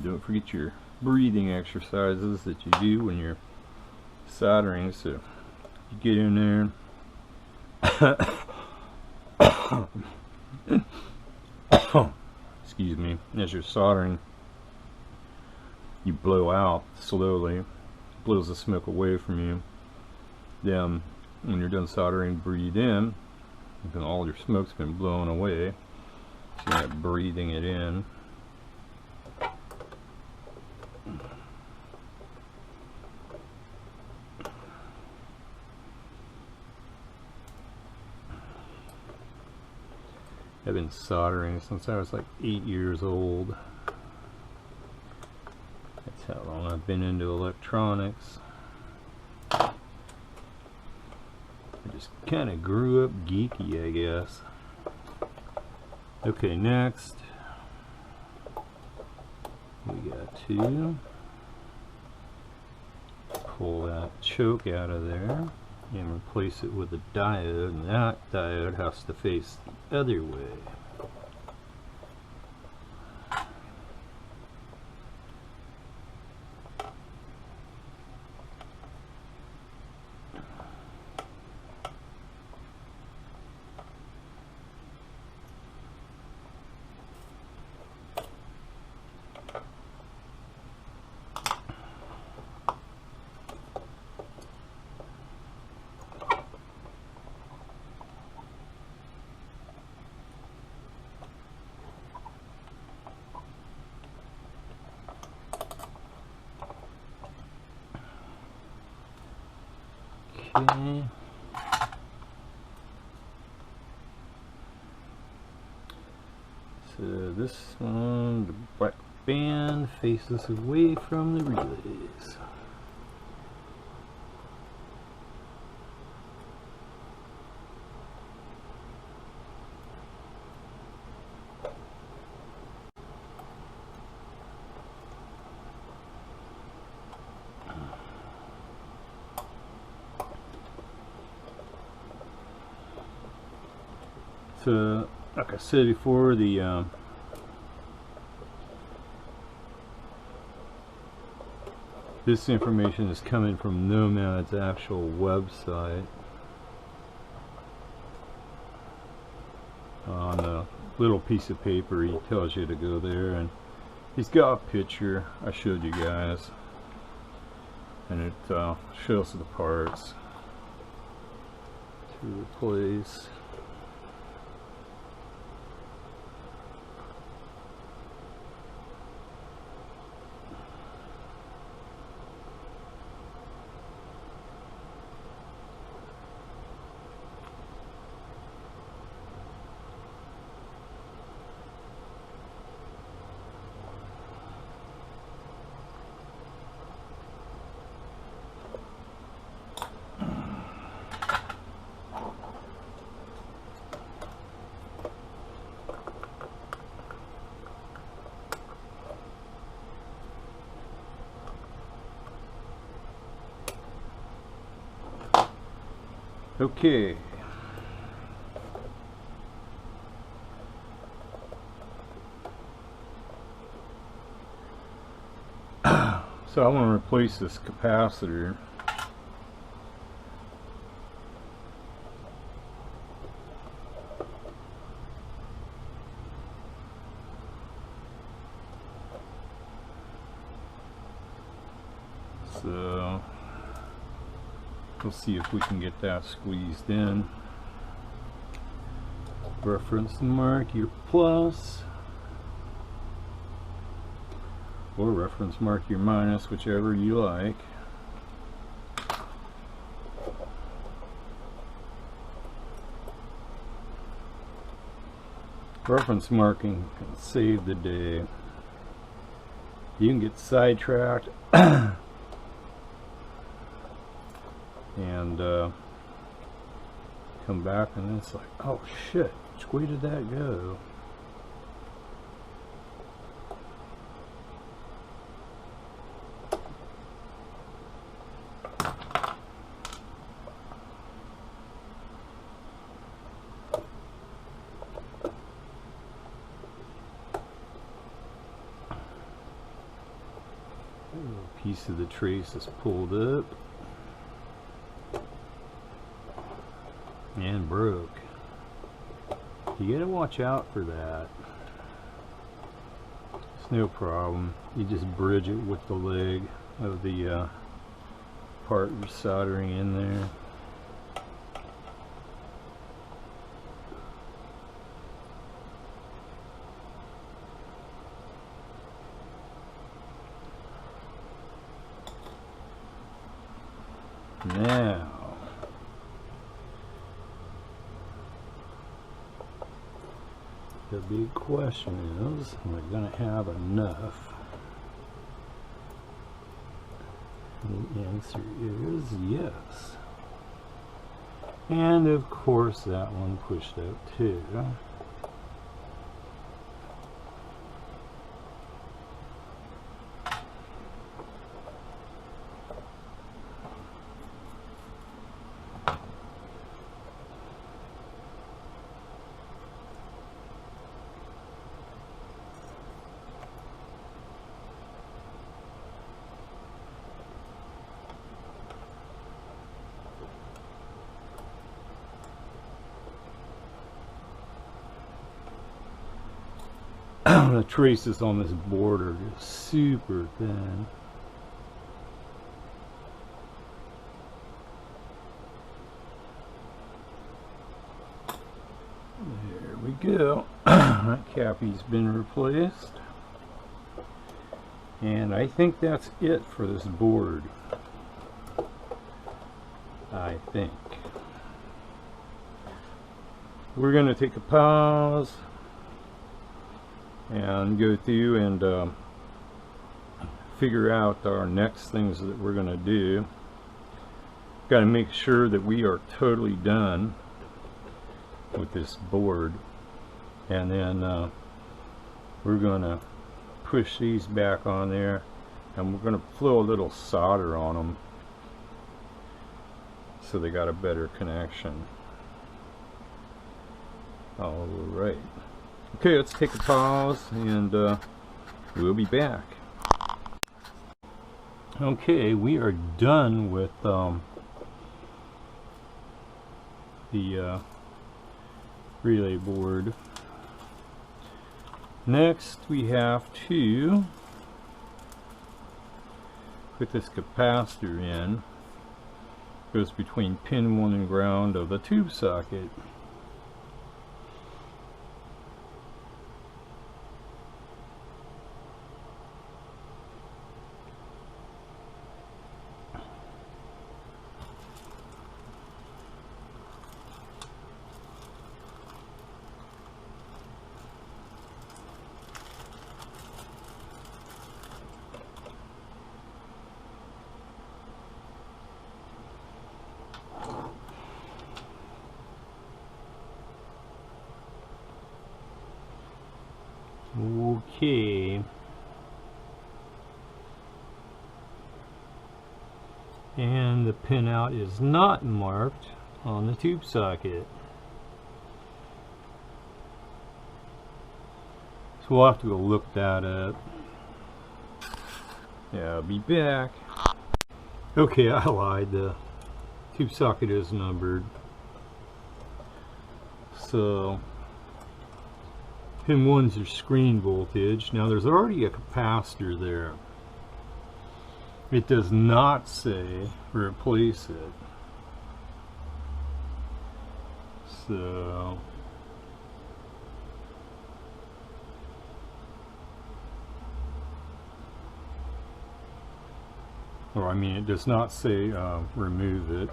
[SPEAKER 1] Don't forget your breathing exercises that you do when you're soldering. So you get in there, excuse me, as you're soldering, you blow out slowly, blows the smoke away from you. Then when you're done soldering, breathe in, and all your smoke's been blown away, so you're not breathing it in. I've been soldering since I was like 8 years old. That's how long I've been into electronics. I just kind of grew up geeky, I guess. Okay, next we got to pull that choke out of there and replace it with a diode, and that diode has to face the other way. Okay. So this one, the black band faces away from the relays. So, like I said before, the This information is coming from Nomad's actual website. On a little piece of paper he tells you to go there, and he's got a picture I showed you guys, and it shows the parts to replace. Okay. So I want to replace this capacitor. So we'll see if we can get that squeezed in. Reference mark your plus, or reference mark your minus, whichever you like. Reference marking can save the day. You can get sidetracked and come back and it's like, oh shit, which way did that go? A piece of the trace is pulled up and broke. You gotta watch out for that. It's no problem. You just bridge it with the leg of the part you're soldering in there. Now, the big question is, am I going to have enough? And the answer is yes. And of course that one pushed out too. The traces on this board are just super thin. There we go. That cappy's been replaced. And I think that's it for this board. I think. We're going to take a pause and go through and figure out our next things that we're going to do. Got to make sure that we are totally done with this board, and then we're going to push these back on there, and we're going to flow a little solder on them so they got a better connection. All right. Okay, let's take a pause and we'll be back. Okay, we are done with the relay board. Next we have to put this capacitor in. It goes between pin 1 and ground of the tube socket. Okay. And the pinout is not marked on the tube socket. So we'll have to go look that up. Yeah, I'll be back. Okay, I lied. The tube socket is numbered. So pin 1's your screen voltage. Now there's already a capacitor there. It does not say replace it. So or I mean, it does not say remove it.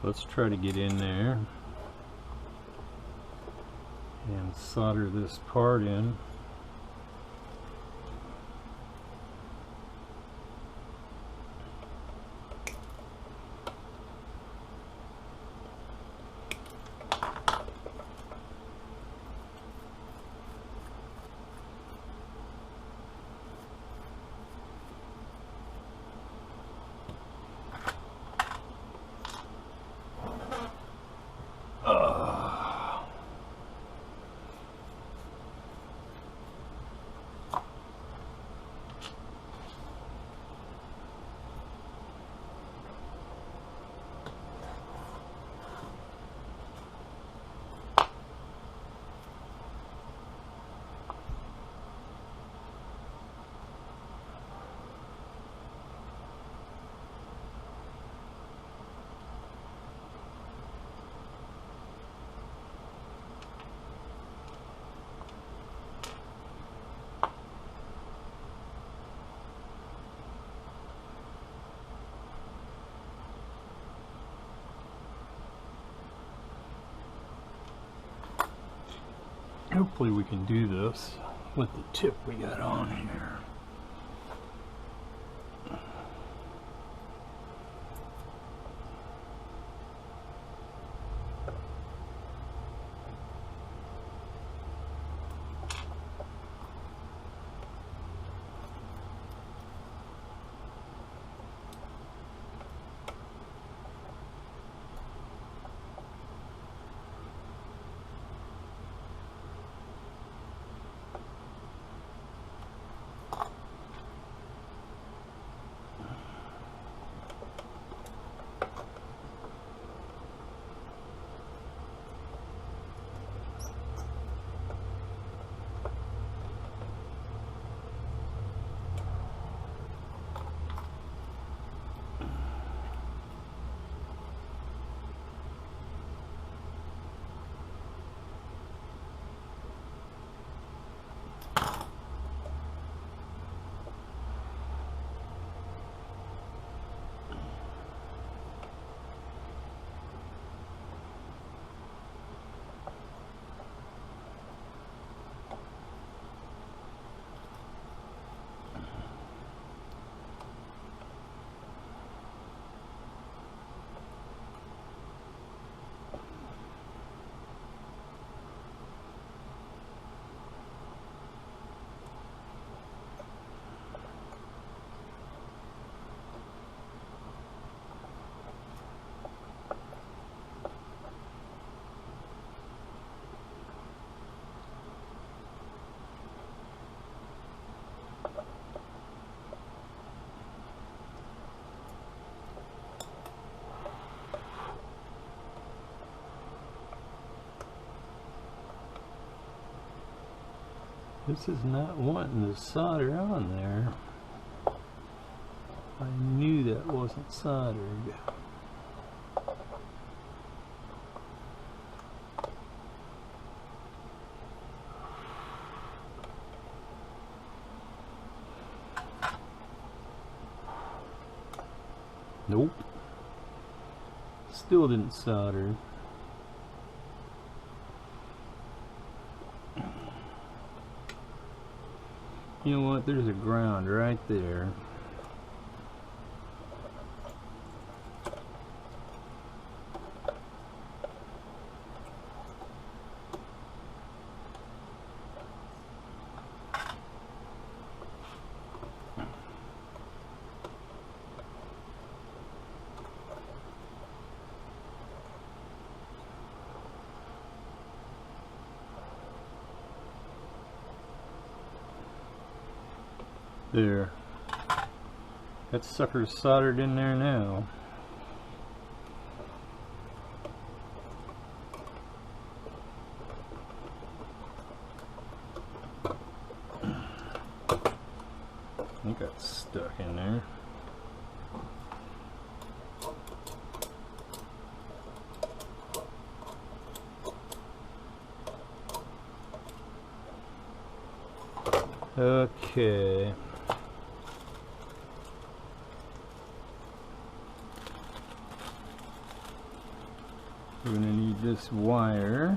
[SPEAKER 1] So let's try to get in there and solder this part in. Hopefully we can do this with the tip we got on here. This is not wanting to solder on there. I knew that wasn't soldered. Nope. Still didn't solder. You know what? There's a ground right there. There. That sucker's soldered in there now. It got stuck in there. Okay. We're going to need this wire.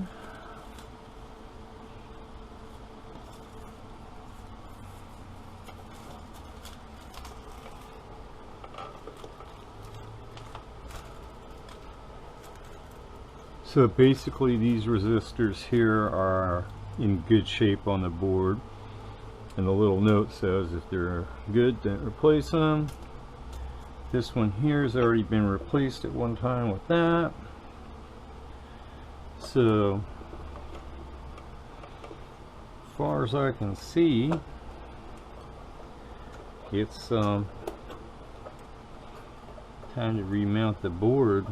[SPEAKER 1] So basically these resistors here are in good shape on the board, and the little note says if they're good, then replace them. This one here has already been replaced at one time with that. So, as far as I can see, it's time to remount the board.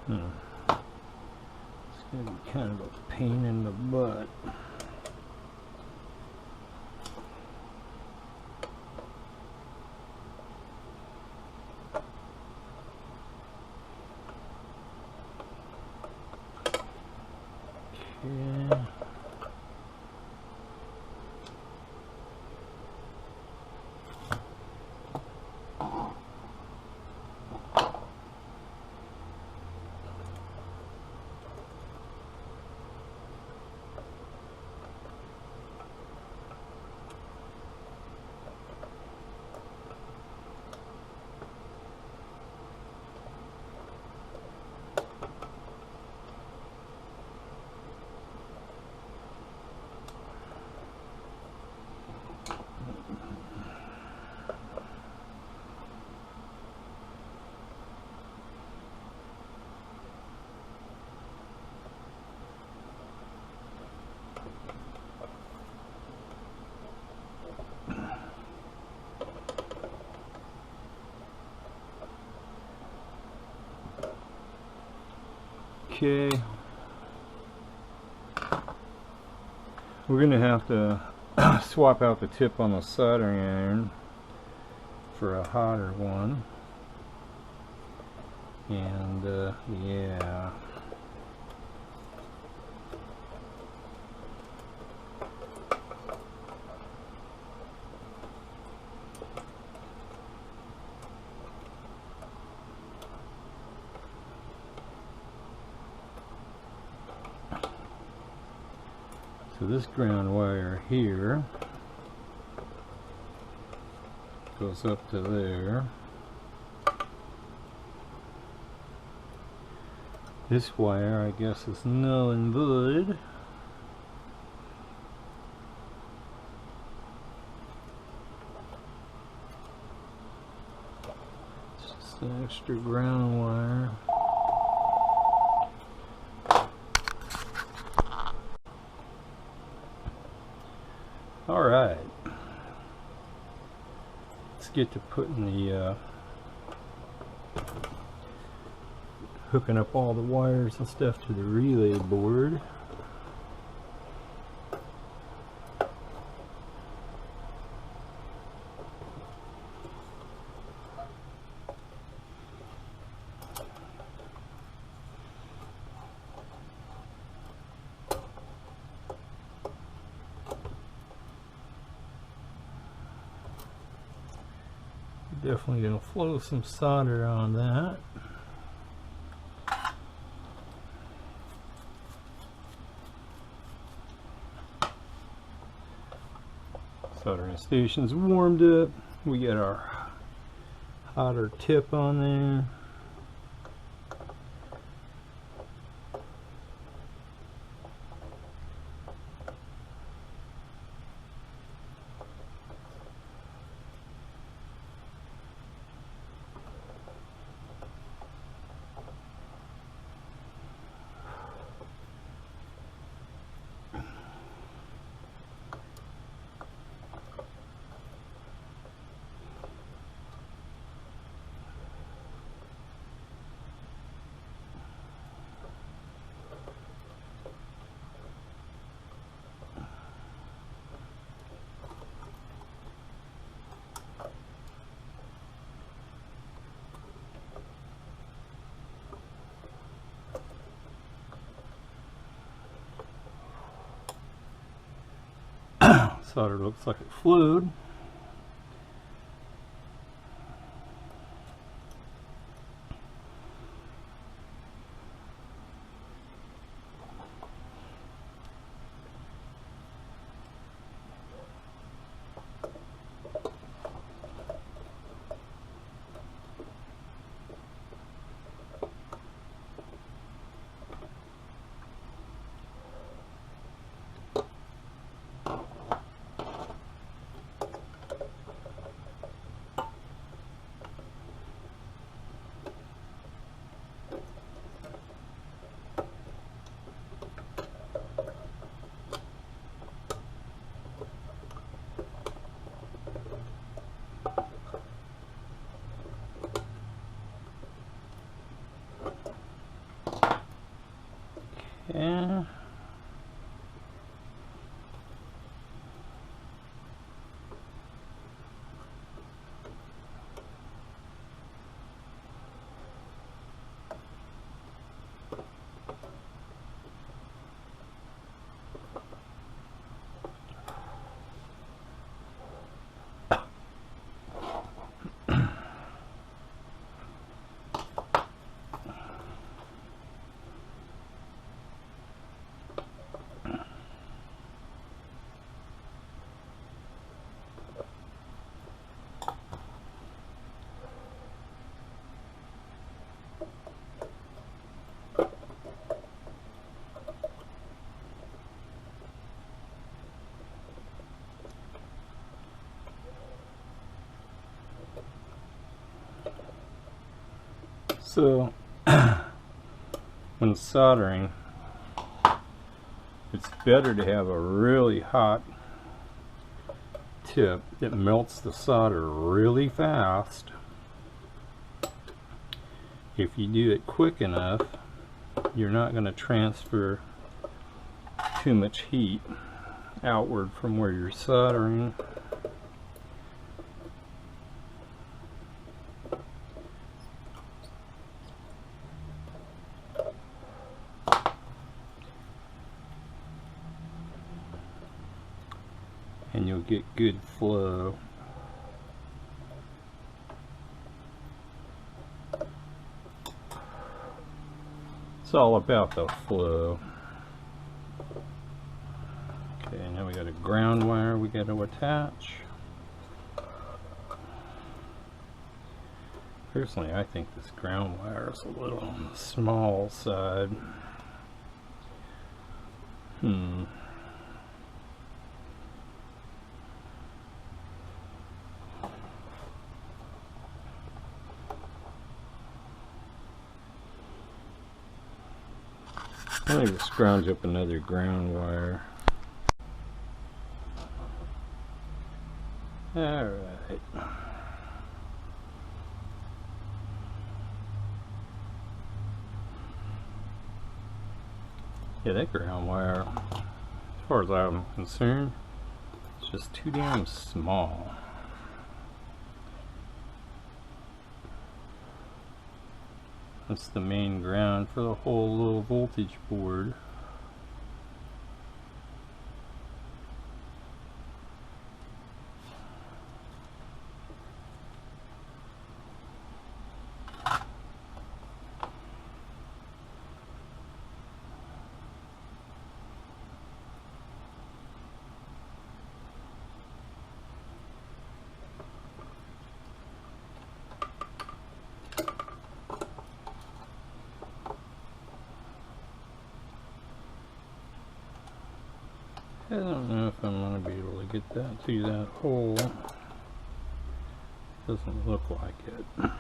[SPEAKER 1] It's going to be kind of a pain in the butt. Okay. Okay, we're going to have to swap out the tip on the soldering iron for a hotter one, and yeah. So this ground wire here goes up to there. This wire, I guess, is null and void. Just an extra ground wire. Alright, let's get to putting the hooking up all the wires and stuff to the relay board. Definitely going to flow some solder on that. Soldering station's warmed up. We got our hotter tip on there. Solder looks like it flowed. Yeah. So when soldering, it's better to have a really hot tip that melts the solder really fast. If you do it quick enough, you're not going to transfer too much heat outward from where you're soldering. And you'll get good flow. It's all about the flow. Okay, now we got a ground wire we got to attach. Personally, I think this ground wire is a little on the small side. Let me scrounge up another ground wire. Alright. Yeah, that ground wire, as far as I'm concerned, it's just too damn small. That's the main ground for the whole low voltage board. I don't know if I'm going to be able to get that through that hole. Doesn't look like it.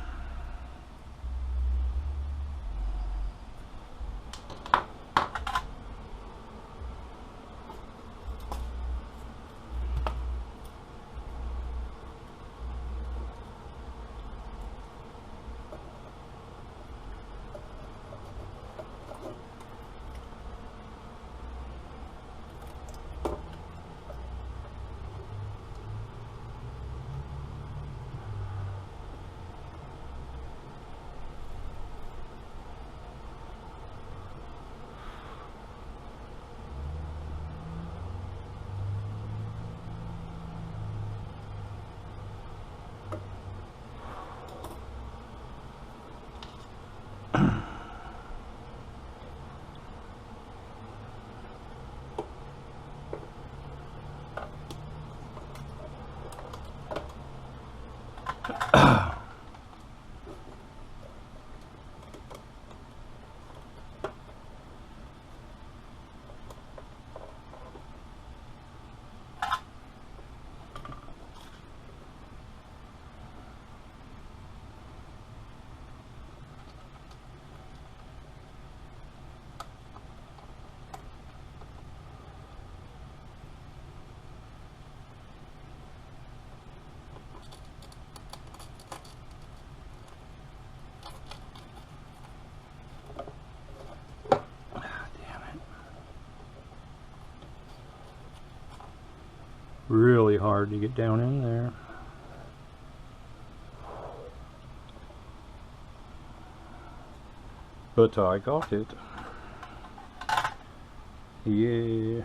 [SPEAKER 1] Really hard to get down in there. But I got it. Yeah.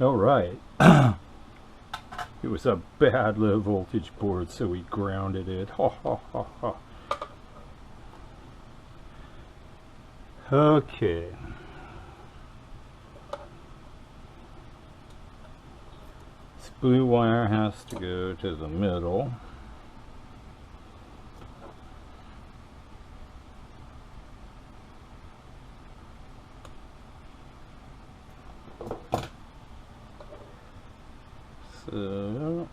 [SPEAKER 1] All right. It was a bad low voltage board, so we grounded it. Ha ha ha ha. Okay. This blue wire has to go to the middle. So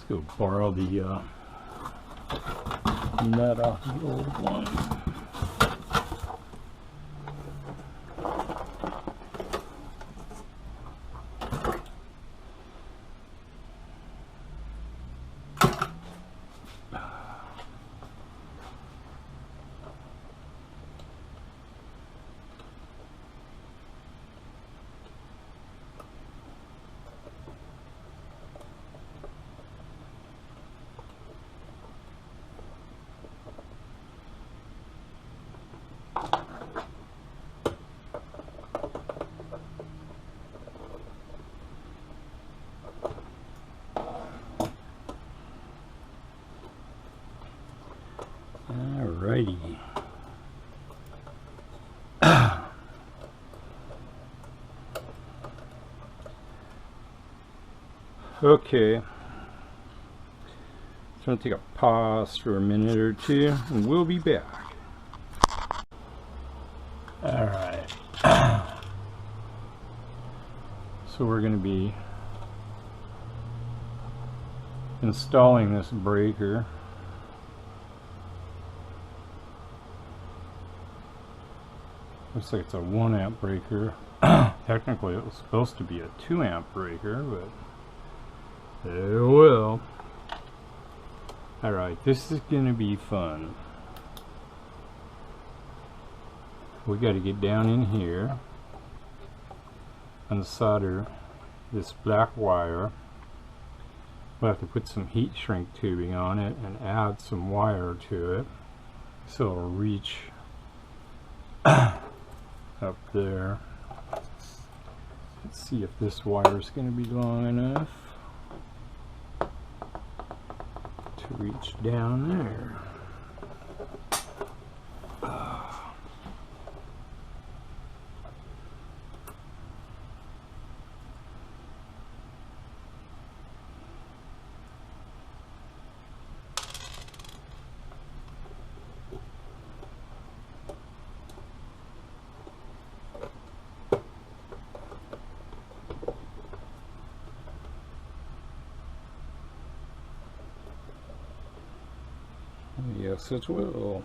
[SPEAKER 1] Go borrow the nut off the old one. Alrighty. Okay. Just going to take a pause for a minute or two, and we'll be back. Alright. So we're going to be installing this breaker. Looks like it's a 1 amp breaker. Technically it was supposed to be a 2 amp breaker, but it will. Alright, this is gonna be fun. We gotta get down in here and solder this black wire. We'll have to put some heat shrink tubing on it and add some wire to it so it'll reach up there. Let's see if this wire is going to be long enough to reach down there. Yes, it will.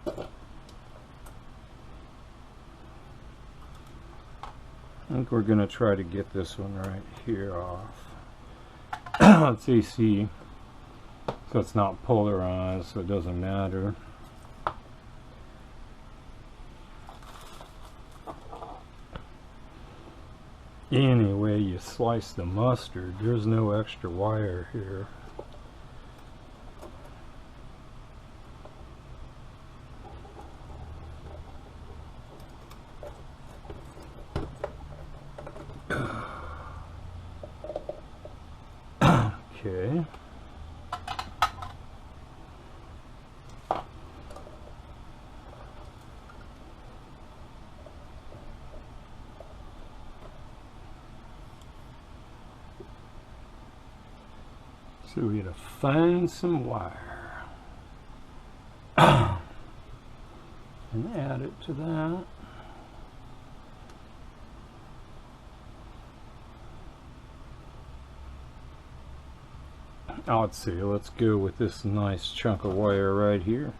[SPEAKER 1] I think we're going to try to get this one right here off. It's AC, so it's not polarized, so it doesn't matter. Anyway, you slice the mustard, there's no extra wire here. Okay. So we gotta find some wire and add it to that. Oh, let's see, let's go with this nice chunk of wire right here.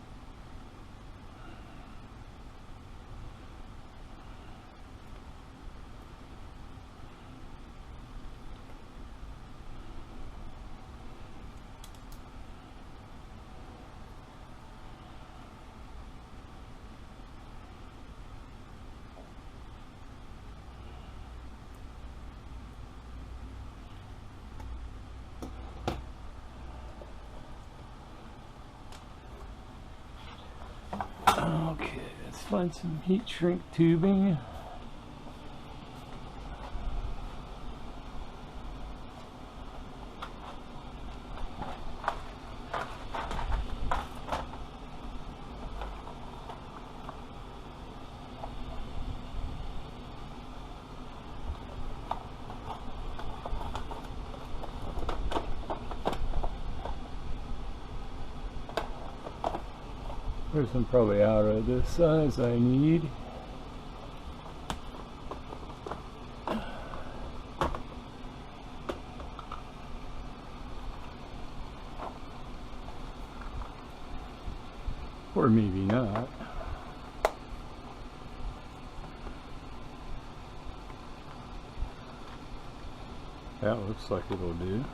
[SPEAKER 1] Okay, let's find some heat shrink tubing. There's some probably out of the size I need. Or maybe not. That looks like it'll do.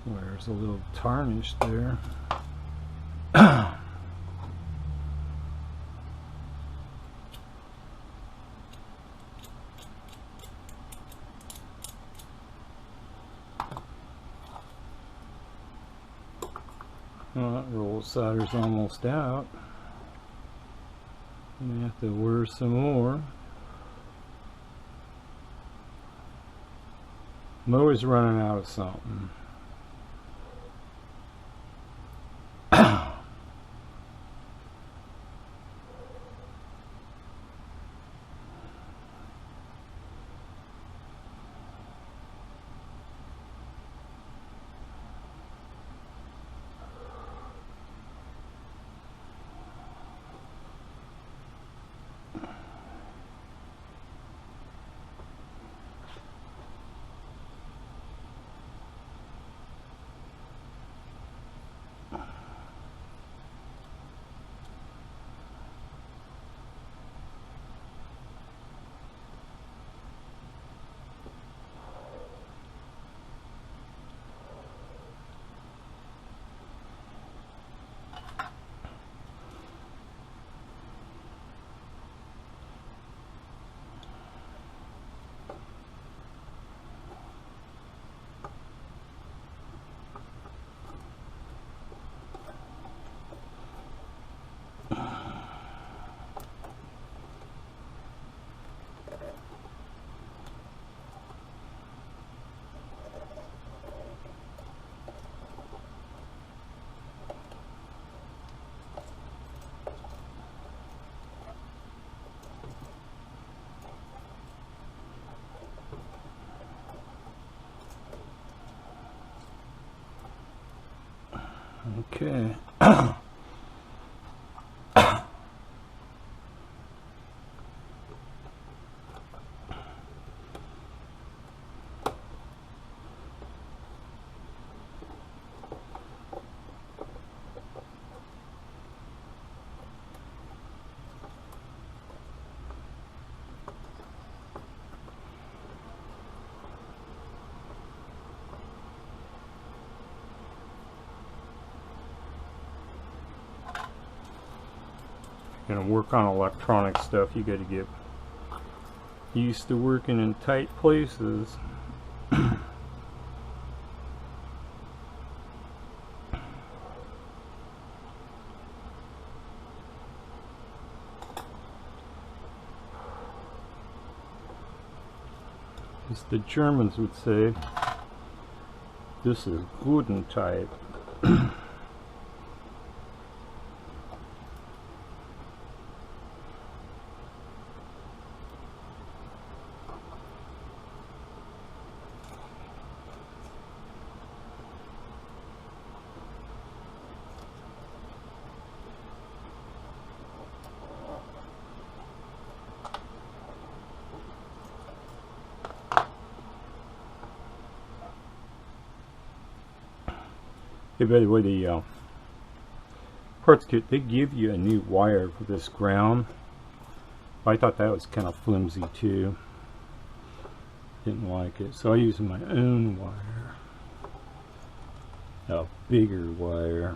[SPEAKER 1] There's a little tarnish there. Well, that roll solder's almost out. I'm gonna have to wear some more. I'm always running out of something. Okay. Gonna work on electronic stuff, you got to get used to working in tight places. As the Germans would say, this is wooden type. Hey, by the way, the parts kit, they give you a new wire for this ground. I thought that was kind of flimsy too. Didn't like it, so I used my own wire, a bigger wire.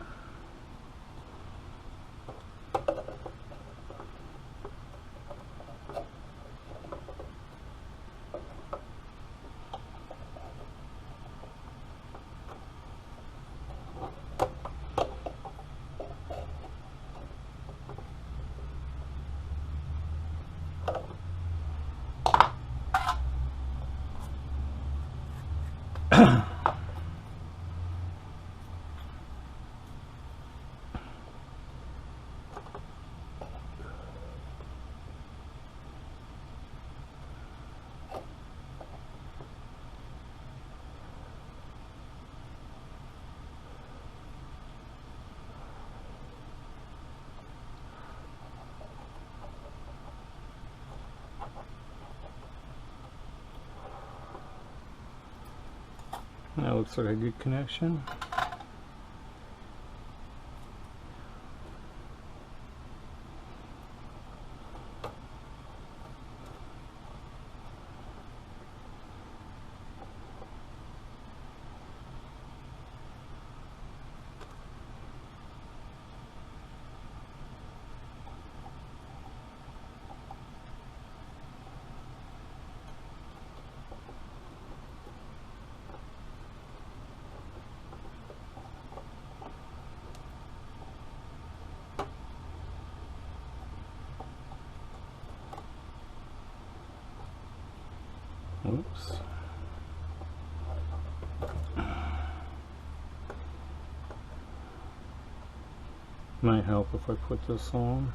[SPEAKER 1] That looks like a good connection. Oops. Might help if I put this on.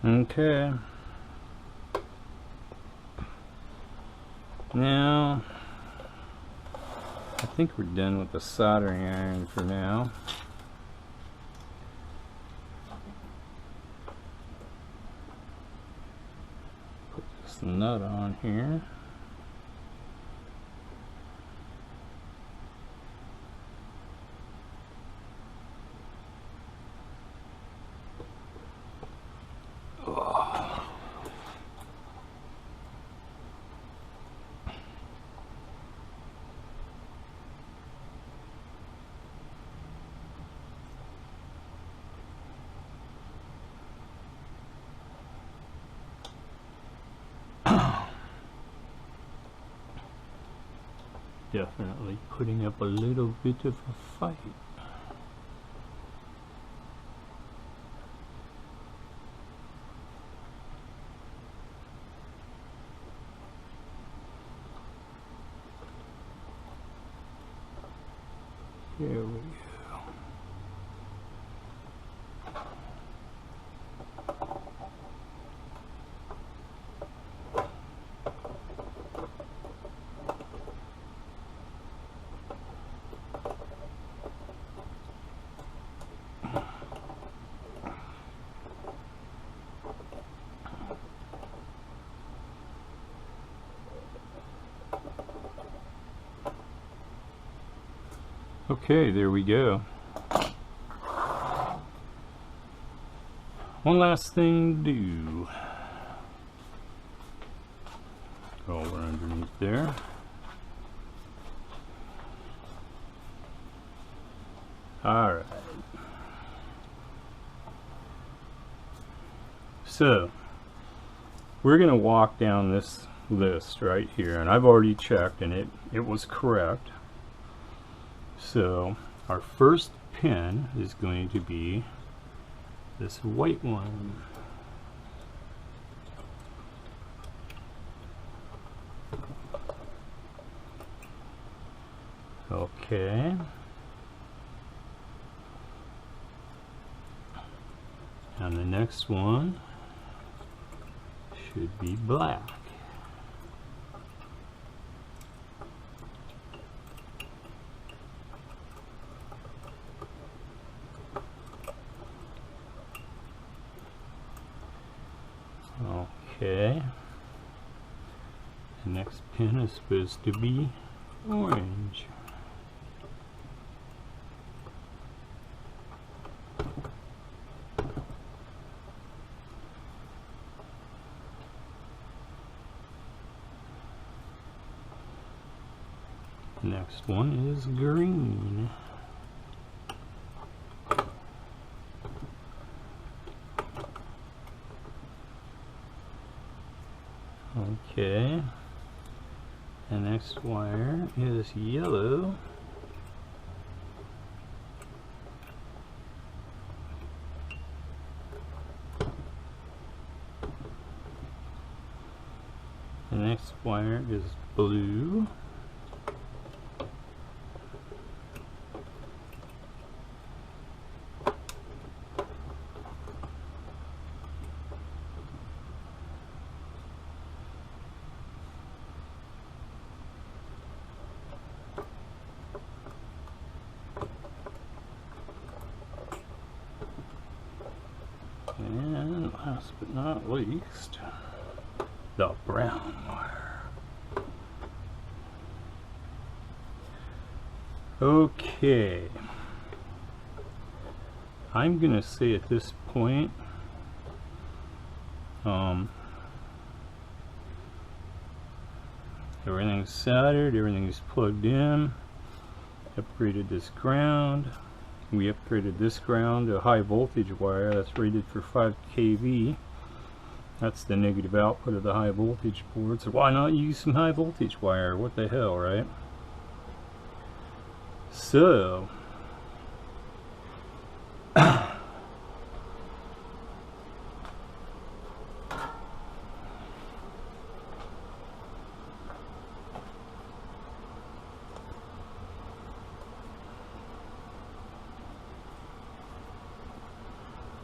[SPEAKER 1] Okay. Now, I think we're done with the soldering iron for now. Put this nut on here. Definitely putting up a little bit of a fight. Here we go. Okay, there we go. One last thing to do. Oh, we're underneath there. Alright. So, we're going to walk down this list right here, and I've already checked and it was correct. So, our first pin is going to be this white one. Okay. And the next one should be black. Okay. The next pin is supposed to be orange. Next one is green. Okay. The next wire is yellow. The next wire is blue. And last but not least, the brown wire. Okay. I'm going to say at this point, everything's soldered, everything's plugged in. Upgraded this ground. We upgraded this ground to a high voltage wire that's rated for 5 kV. That's the negative output of the high voltage board. So why not use some high voltage wire? What the hell, right? So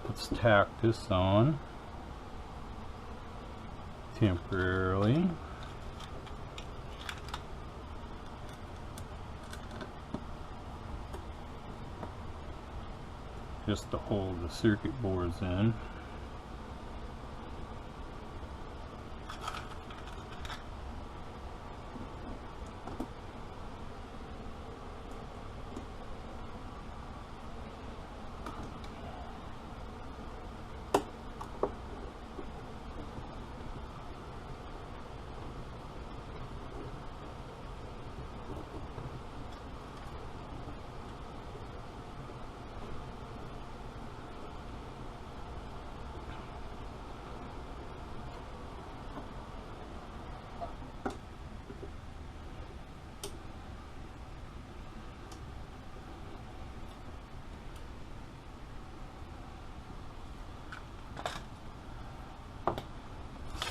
[SPEAKER 1] let's tack this on temporarily. Just to hold the circuit boards in.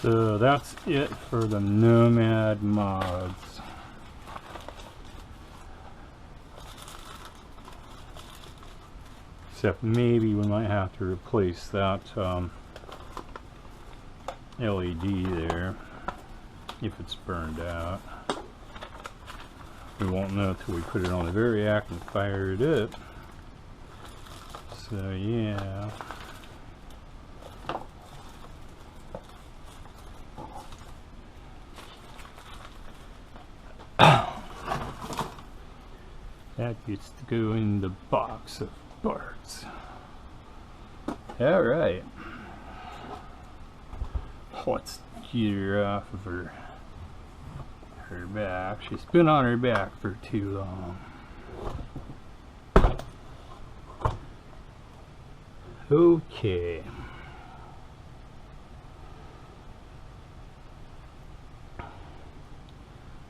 [SPEAKER 1] So that's it for the Nomad mods. Except maybe we might have to replace that LED there if it's burned out. We won't know until we put it on the variac and fire it up. So yeah. That gets to go in the box of parts. Alright. Let's get her off of her back. She's been on her back for too long. Okay.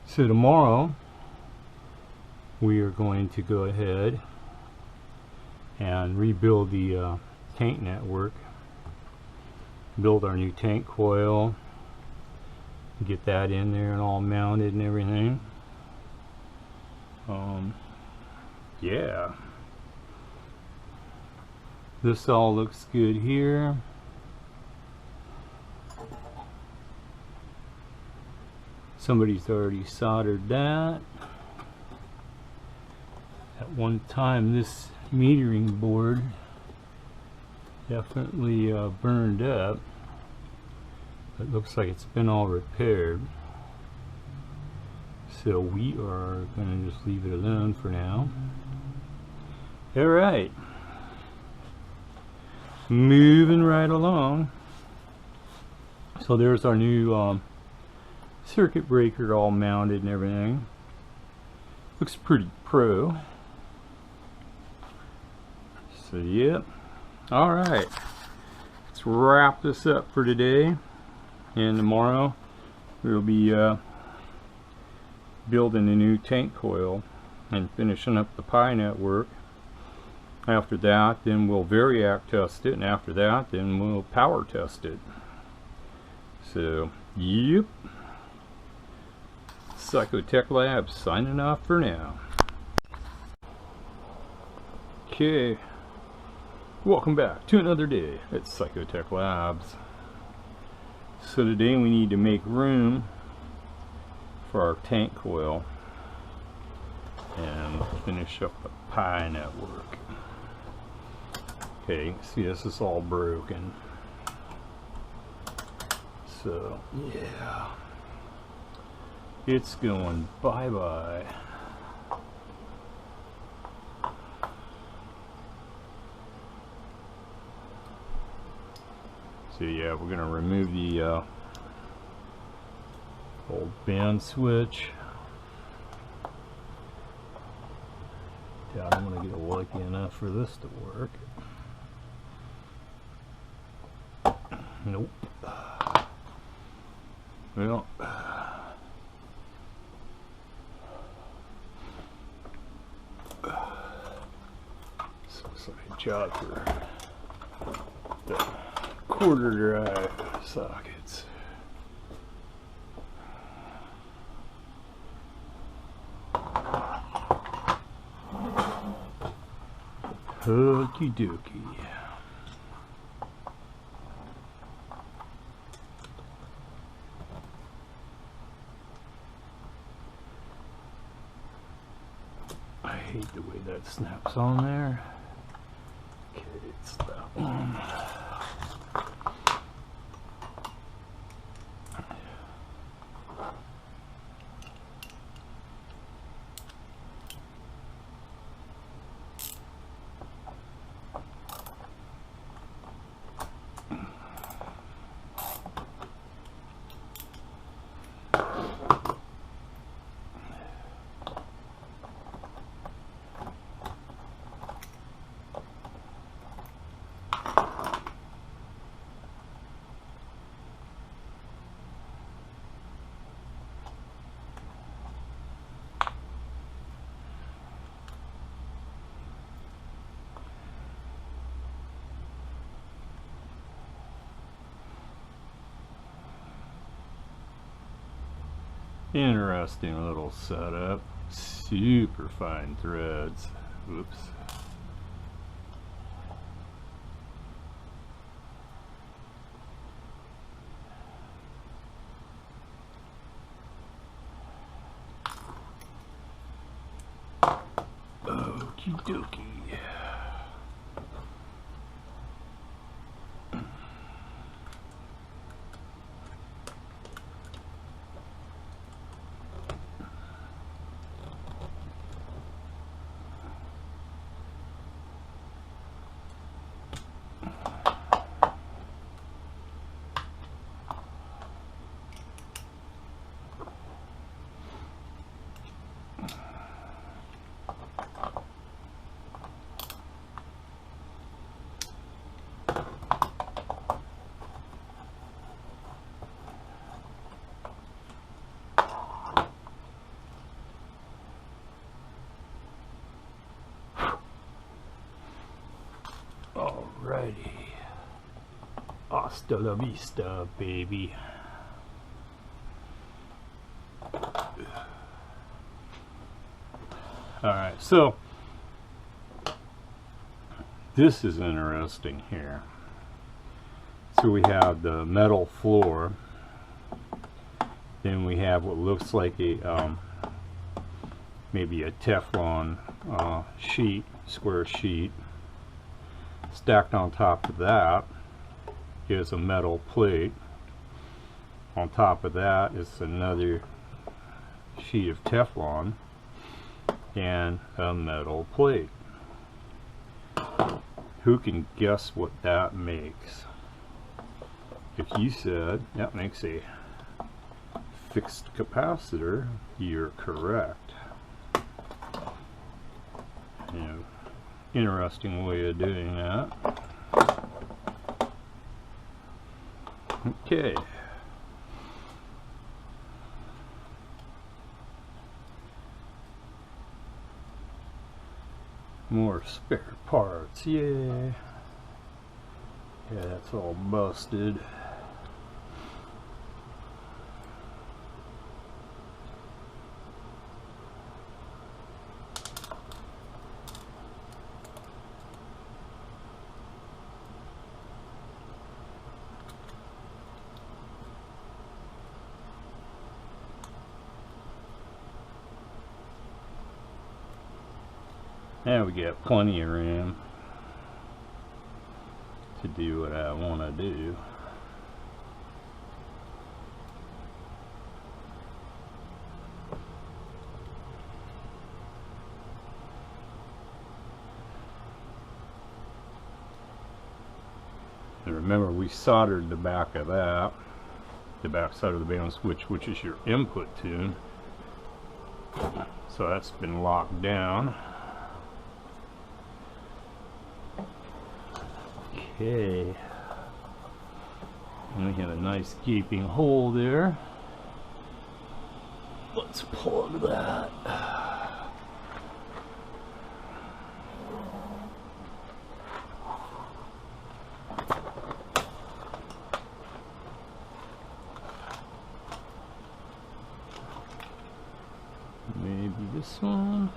[SPEAKER 1] So tomorrow we are going to go ahead and rebuild the tank network, build our new tank coil, get that in there and all mounted and everything. Yeah, this all looks good here. Somebody's already soldered that. At one time this metering board definitely burned up. It looks like it's been all repaired. So we are going to just leave it alone for now. Alright. Moving right along. So there's our new circuit breaker all mounted and everything. Looks pretty pro. So yep. Alright. Let's wrap this up for today. And tomorrow we'll be building a new tank coil and finishing up the Pi network. After that, then we'll variac test it, and after that, then we'll power test it. So, yep. Psychotech Labs signing off for now. Okay. Welcome back to another day at Psychotech Labs. So today we need to make room for our tank coil and finish up the Pi network. Okay, see, this is all broken. So yeah, it's going bye-bye. So yeah, we're gonna remove the old band switch. Doubt I'm gonna get lucky enough for this to work. Nope. Well, this looks like a job for the quarter drive sockets. Okie dokie. I hate the way that snaps on there. Okay, it's that one. Interesting little setup. Super fine threads. Oops. Okie dokie. Alrighty. Hasta la vista, baby. Alright, so this is interesting here. So we have the metal floor, then we have what looks like a maybe a Teflon sheet, square sheet. Stacked on top of that is a metal plate. On top of that is another sheet of Teflon and a metal plate. Who can guess what that makes? If you said that makes a fixed capacitor, you're correct. You know, interesting way of doing that. Okay. More spare parts, yeah. Yeah, that's all busted. Now we got plenty of room to do what I want to do. And remember, we soldered the back of that, the back side of the band switch, which is your input tune. So that's been locked down. Okay, and we have a nice gaping hole there. Let's plug that. Maybe this one.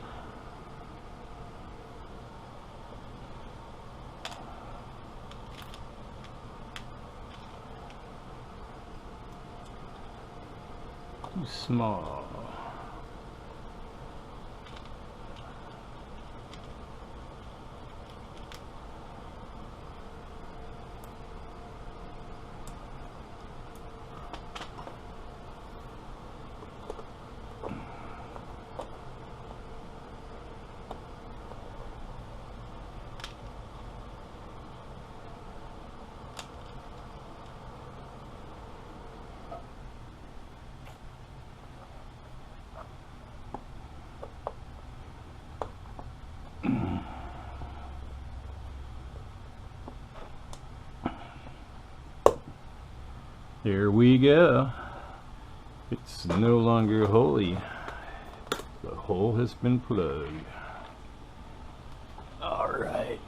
[SPEAKER 1] Too small. There we go. It's no longer holy. The hole has been plugged. All right.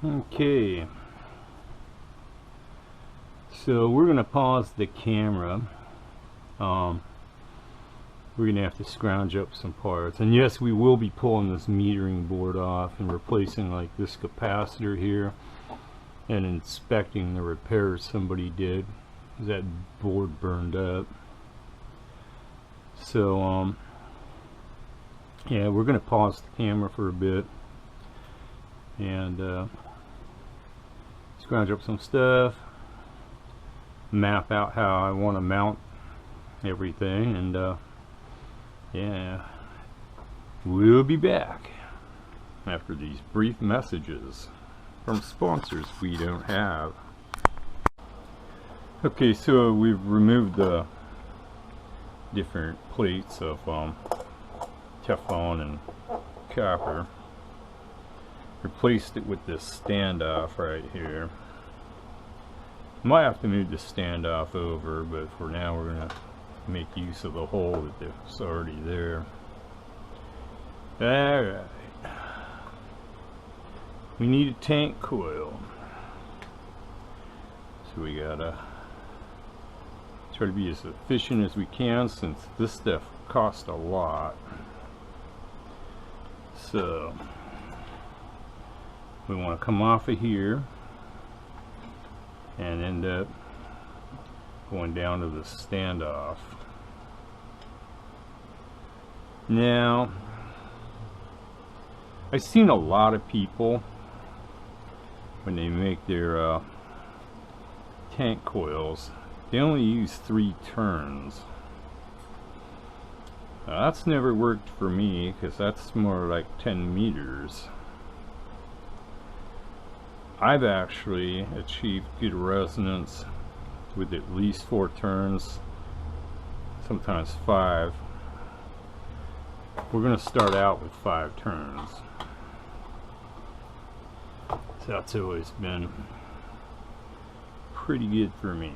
[SPEAKER 1] Okay, so we're going to pause the camera. We're going to have to scrounge up some parts, and yes, we will be pulling this metering board off and replacing like this capacitor here and inspecting the repairs somebody did. That board burned up, So yeah, we're gonna pause the camera for a bit and scrounge up some stuff, map out how I want to mount everything, and yeah, we'll be back after these brief messages from sponsors we don't have. Okay, so we've removed the different plates of Teflon and copper, replaced it with this standoff right here. Might have to move the standoff over, but for now we're going to make use of the hole that's already there. Alright, we need a tank coil, so we gotta try to be as efficient as we can since this stuff costs a lot. So we want to come off of here and end up going down to the standoff. Now, I've seen a lot of people when they make their tank coils, they only use 3 turns. That's never worked for me because that's more like 10 meters. I've actually achieved good resonance with at least 4 turns, sometimes 5. We're going to start out with 5 turns. So that's always been pretty good for me.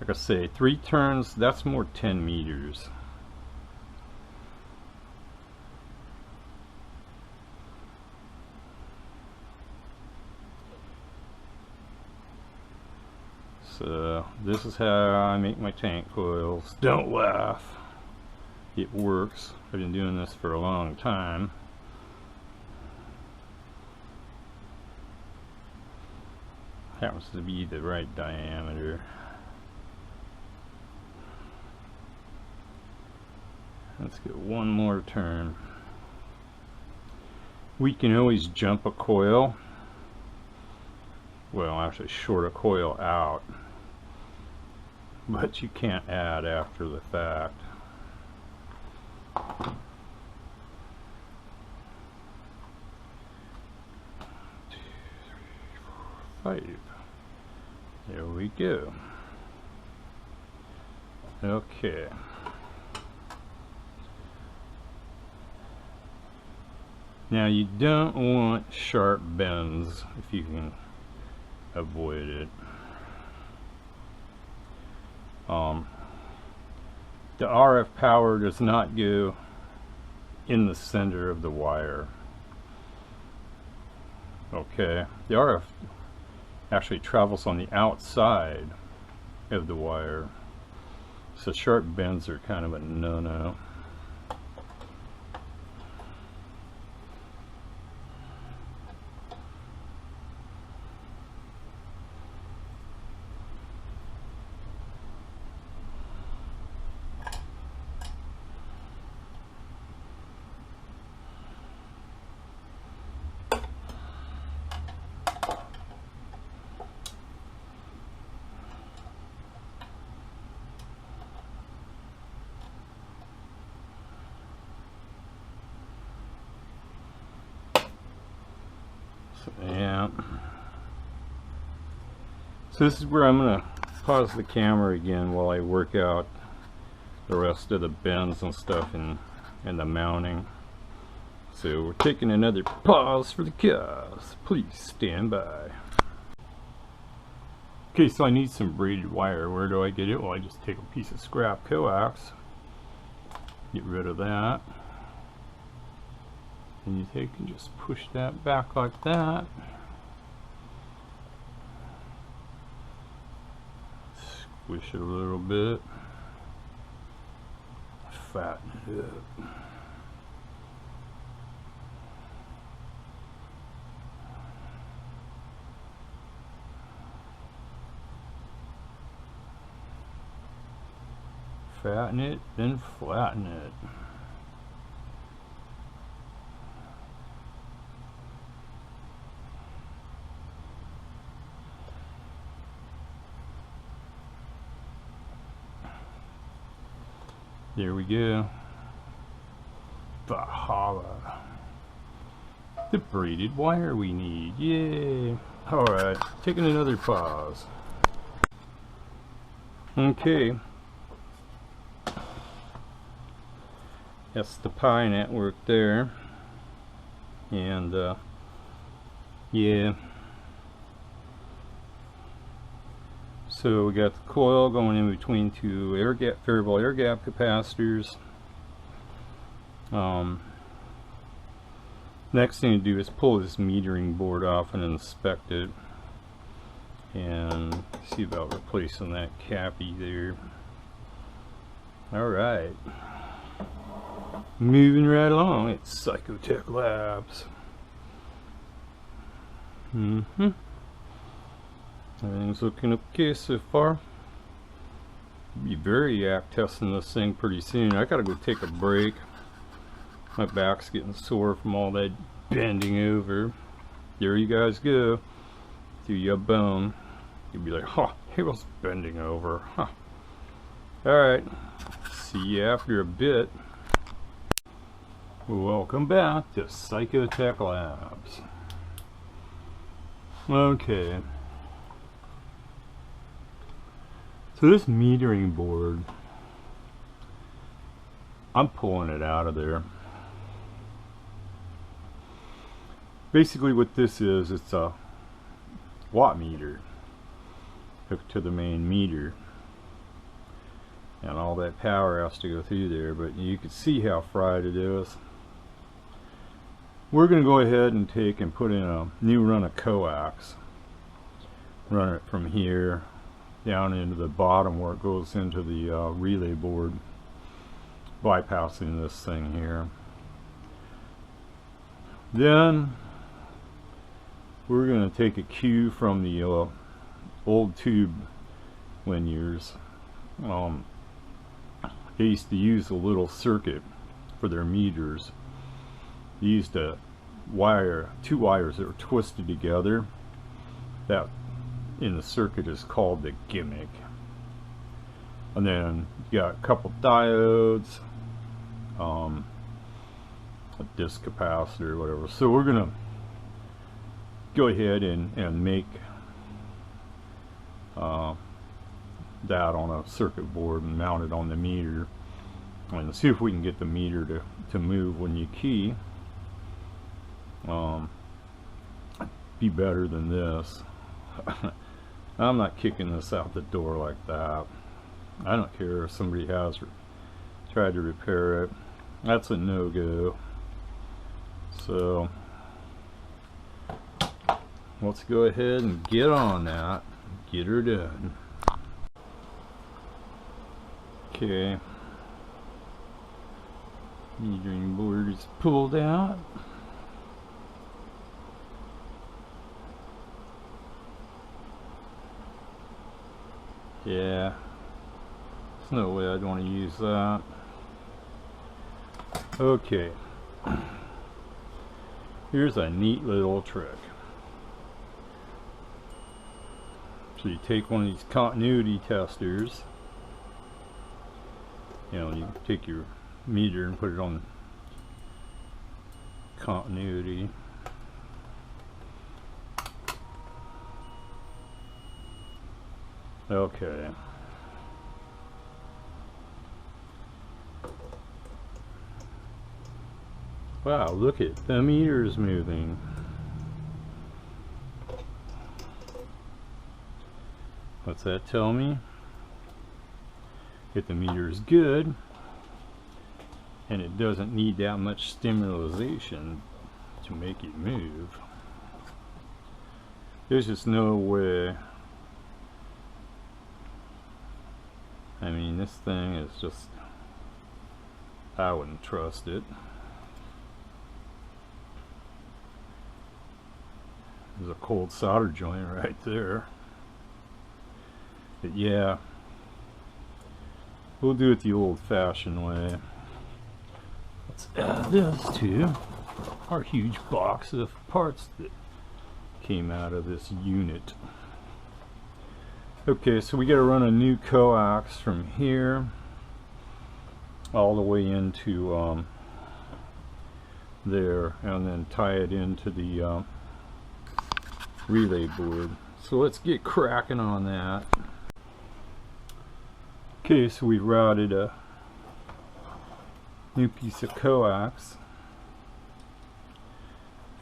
[SPEAKER 1] Like I say, 3 turns, that's more 10 meters. So this is how I make my tank coils. Don't laugh. It works. I've been doing this for a long time. Happens to be the right diameter. Let's get one more turn. We can always jump a coil. Well, actually short a coil out. But you can't add after the fact. 2, 3, 4, 5. There we go. Okay. Now you don't want sharp bends if you can avoid it. The RF power does not go in the center of the wire. Okay, the RF actually travels on the outside of the wire, so sharp bends are kind of a no-no. Yeah. So this is where I'm going to pause the camera again while I work out the rest of the bends and stuff and the mounting. So we're taking another pause for the cause. Please stand by. Okay, so I need some braided wire. Where do I get it? Well, I just take a piece of scrap coax, get rid of that. And you take and just push that back like that. Squish it a little bit. Fatten it up. Fatten it, then flatten it. There we go. Valhalla. The braided wire we need. Yay! Alright, taking another pause. Okay. That's the Pi network there. And yeah. So we got the coil going in between two variable air gap capacitors. Next thing to do is pull this metering board off and inspect it, and see about replacing that cappy there. Alright, moving right along. It's Psychotech Labs. Everything's looking okay so far. Be variac testing this thing pretty soon. I gotta go take a break. My back's getting sore from all that bending over. There you guys go. Do your bone. You'll be like, huh, he was bending over. Huh. Alright. See you after a bit. Welcome back to Psychotech Labs. Okay. So this metering board, I'm pulling it out of there. Basically what this is, it's a watt meter hooked to the main meter, and all that power has to go through there, but you can see how fried it is. We're going to go ahead and take and put in a new run of coax, run it from here down into the bottom where it goes into the relay board, bypassing this thing here. Then we're going to take a cue from the old tube linears. They used to use a little circuit for their meters. They used a wire, two wires that were twisted together. That in the circuit is called the gimmick. And then you got a couple diodes, a disc capacitor, whatever. So we're gonna go ahead and make that on a circuit board and mount it on the meter, and see if we can get the meter to move when you key. Be better than this. I'm not kicking this out the door like that. I don't care if somebody has tried to repair it. That's a no-go. So let's go ahead and get on that. Get her done. Okay. Metering board is pulled out. Yeah, there's no way I'd want to use that. Okay, here's a neat little trick. So you take one of these continuity testers, you take your meter and put it on continuity. Okay. Wow, look at the meters moving. What's that tell me? If the meter is good and it doesn't need that much stimulation to make it move. There's just no way. I mean, this thing is just, I wouldn't trust it. There's a cold solder joint right there. But yeah, We'll do it the old-fashioned way. Let's add this to our huge box of parts that came out of this unit. Okay, so we got to run a new coax from here all the way into there, and then tie it into the relay board. So let's get cracking on that. Okay, so we routed a new piece of coax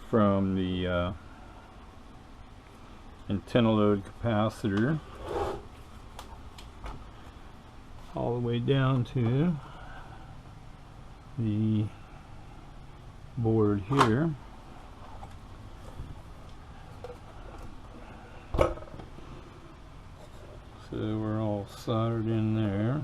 [SPEAKER 1] from the antenna load capacitor all the way down to the board here. So we're all soldered in there.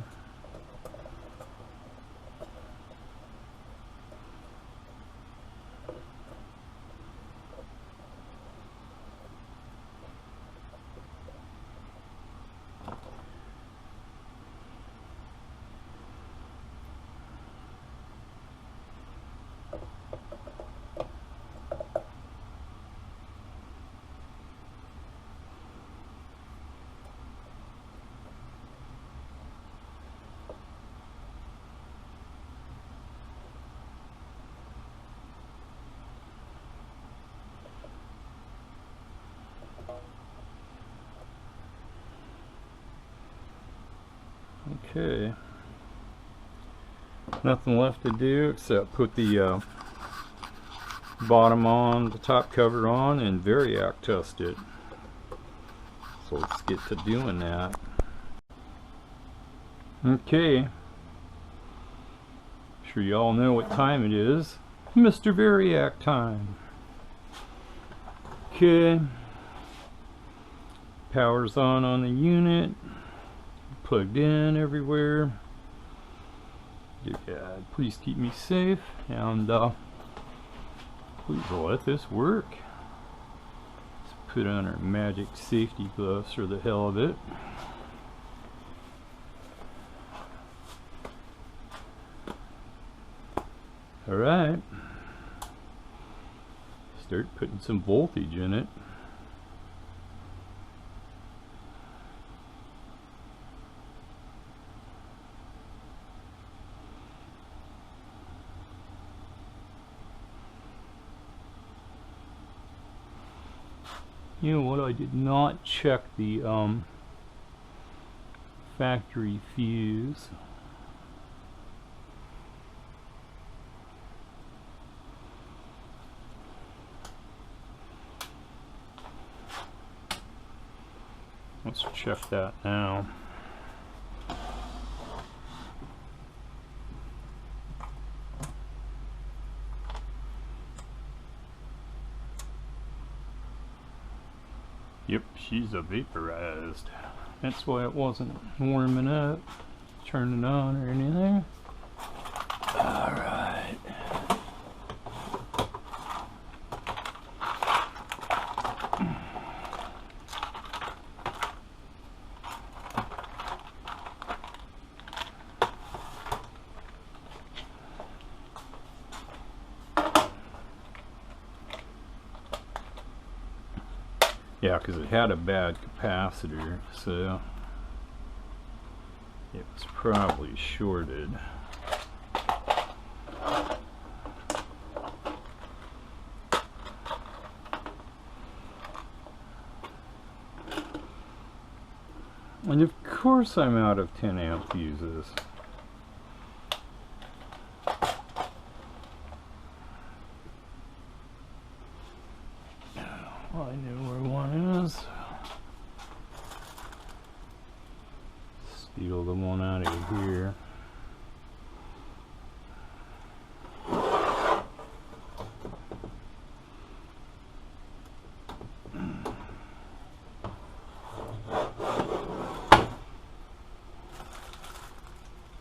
[SPEAKER 1] Okay, nothing left to do except put the bottom on, the top cover on, and variac test it. So let's get to doing that. Okay, sure you all know what time it is. Mr. Variac time. Okay, power's on the unit. Plugged in everywhere. Dear God, please keep me safe, and please let this work. Let's put on our magic safety gloves for the hell of it. Alright. Start putting some voltage in it. You know what, I did not check the factory fuse. Let's check that now. Yep, she's a vaporized. That's why it wasn't warming up, turning on or anything. Alright. Yeah, because it had a bad capacitor, so it was probably shorted. And of course I'm out of 10 amp fuses. Well, I know where one is. Steal the one out of here.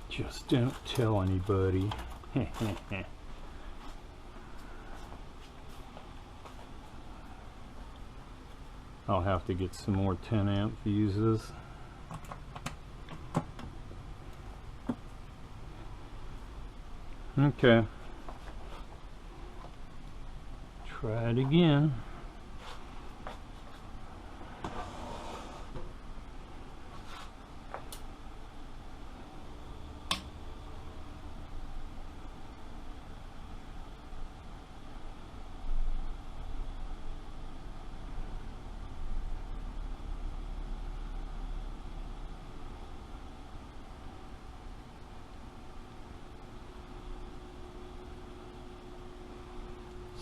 [SPEAKER 1] Just don't tell anybody. I'll have to get some more 10 amp fuses. Okay. Try it again.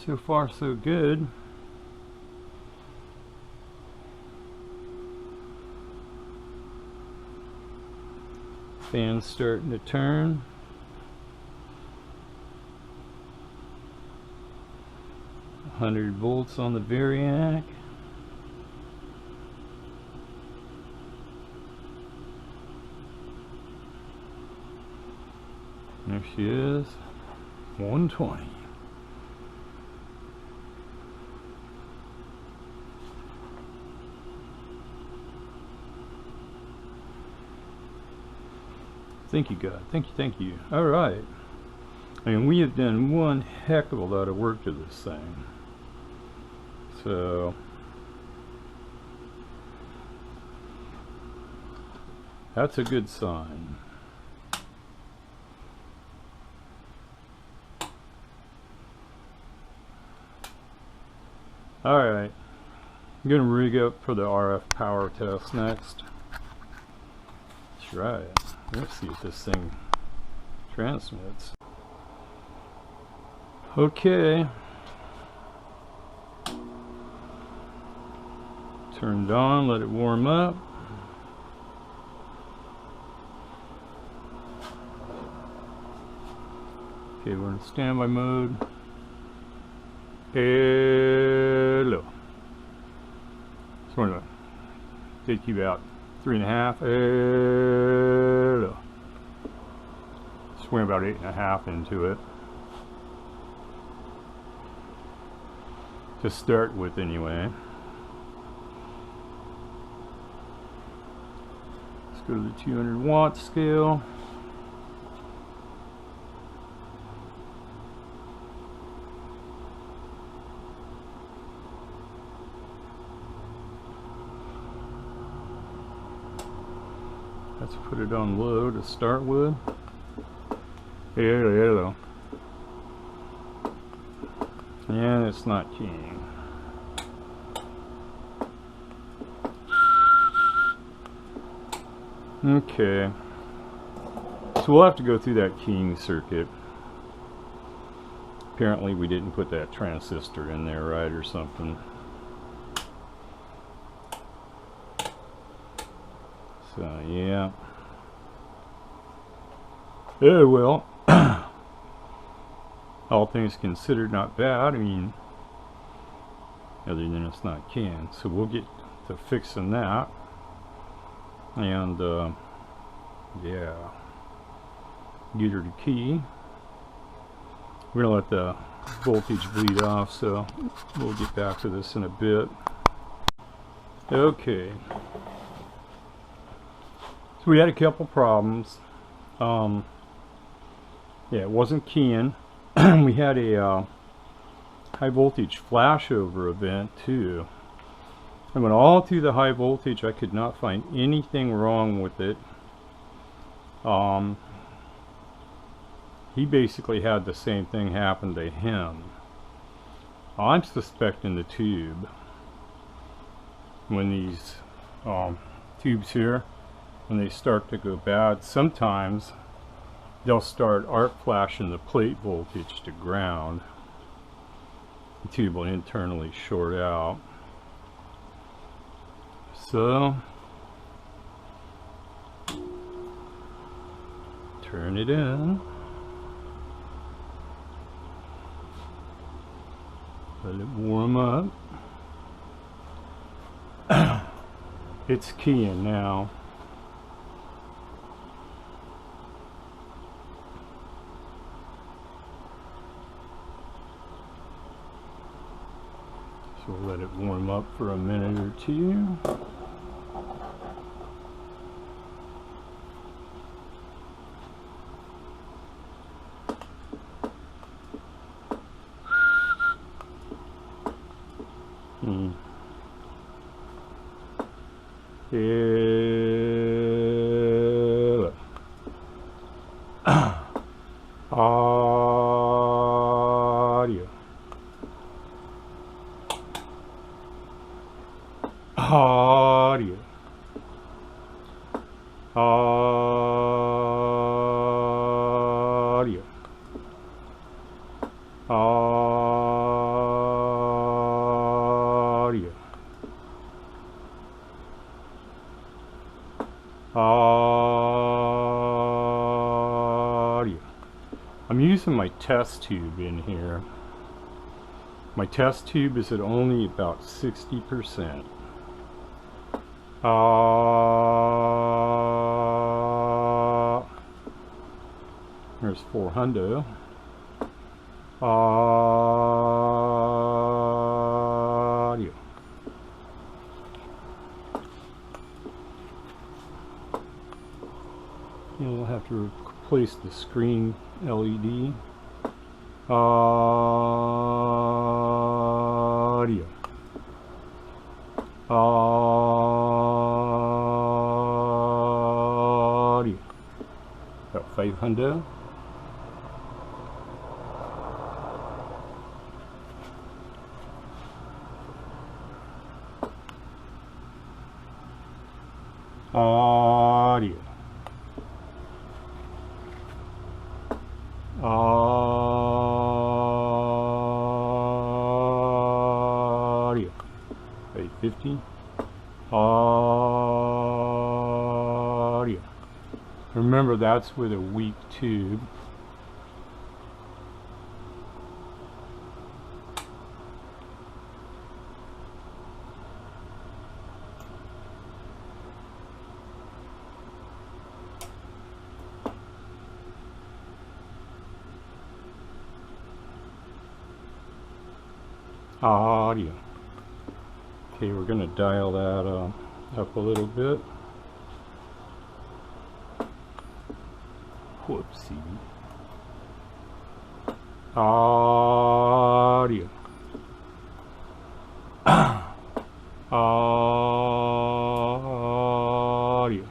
[SPEAKER 1] So far, so good. Fan's starting to turn. $100 on the Variac. There she is. 120. Thank you, God. Thank you, thank you. All right. I mean, we have done one heck of a lot of work to this thing. So, that's a good sign. All right. I'm going to rig up for the RF power test next. That's right. Let's see if this thing transmits. Okay. Turned on, let it warm up. Okay, we're in standby mode. Hello. It's going to take you about 3.5. Hello. We're about 8.5 into it. To start with, anyway. Let's go to the 200 watt scale. Let's put it on low to start with. Hello. And it's not keying. Okay. So we'll have to go through that keying circuit. Apparently we didn't put that transistor in there right or something. So yeah. Oh well. All things considered, not bad. I mean, other than it's not canned. So we'll get to fixing that. And yeah, get her to key. We're gonna let the voltage bleed off, so we'll get back to this in a bit. Okay. So we had a couple problems. Yeah, it wasn't keying. We had a high voltage flashover event too. I went all through the high voltage. I could not find anything wrong with it. He basically had the same thing happen to him. I'm suspecting the tube. When these tubes here, when they start to go bad, sometimes they'll start arc flashing the plate voltage to ground. The tube will internally short out. So, turn it in. Let it warm up. It's keying now. So we'll let it warm up for a minute or two. Audio. Audio. Audio. Audio. Audio. I'm using my test tube in here. My test tube is at only about 60%. There's 400. Audio. You'll have to replace the screen LED. Audio. Audio. About 500. Audio. Audio. 850. Audio. Remember, that's with a weak tube. Audio. Okay, we're going to dial that up a little bit. Whoopsie. Audio. Audio.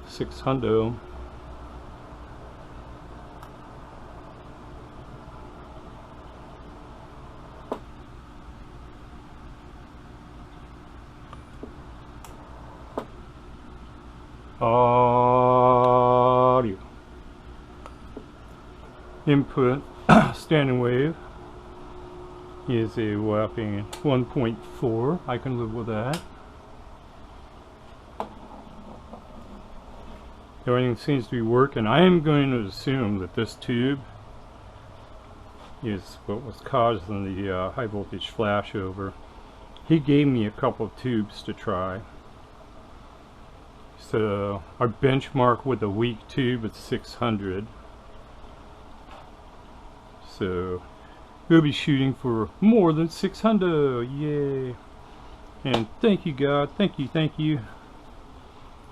[SPEAKER 1] 600. Audio. Input standing wave is a whopping 1.4. I can live with that. Everything seems to be working. I am going to assume that this tube is what was causing the high voltage flashover. He gave me a couple of tubes to try. So our benchmark with a weak tube is 600. So we'll be shooting for more than 600. Yay! And thank you, God. Thank you, thank you.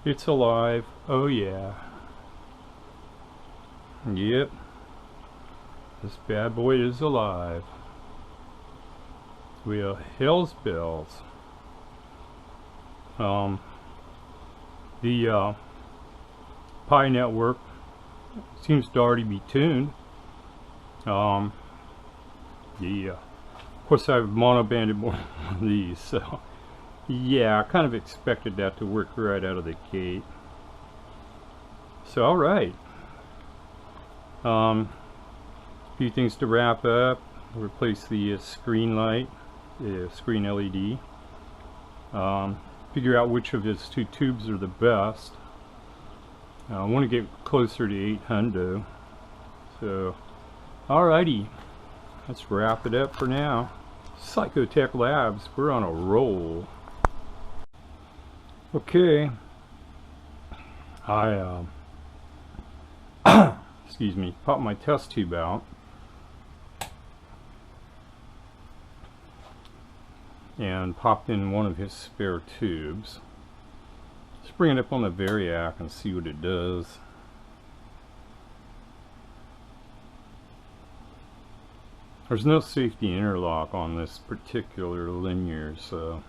[SPEAKER 1] It's alive. Oh yeah. Yep. This bad boy is alive. Well, hell's bells. The Pi network seems to already be tuned. Yeah. Of course, I've monobanded more of these, so yeah, I kind of expected that to work right out of the gate. So, all right. A few things to wrap up. Replace the screen light, the screen LED. Figure out which of his two tubes are the best. I want to get closer to 800. So, alrighty. Let's wrap it up for now. Psychotech Labs, we're on a roll. Okay. I excuse me, popped my test tube out. And popped in one of his spare tubes. It's bring it up on the variac and see what it does. There's no safety interlock on this particular linear, so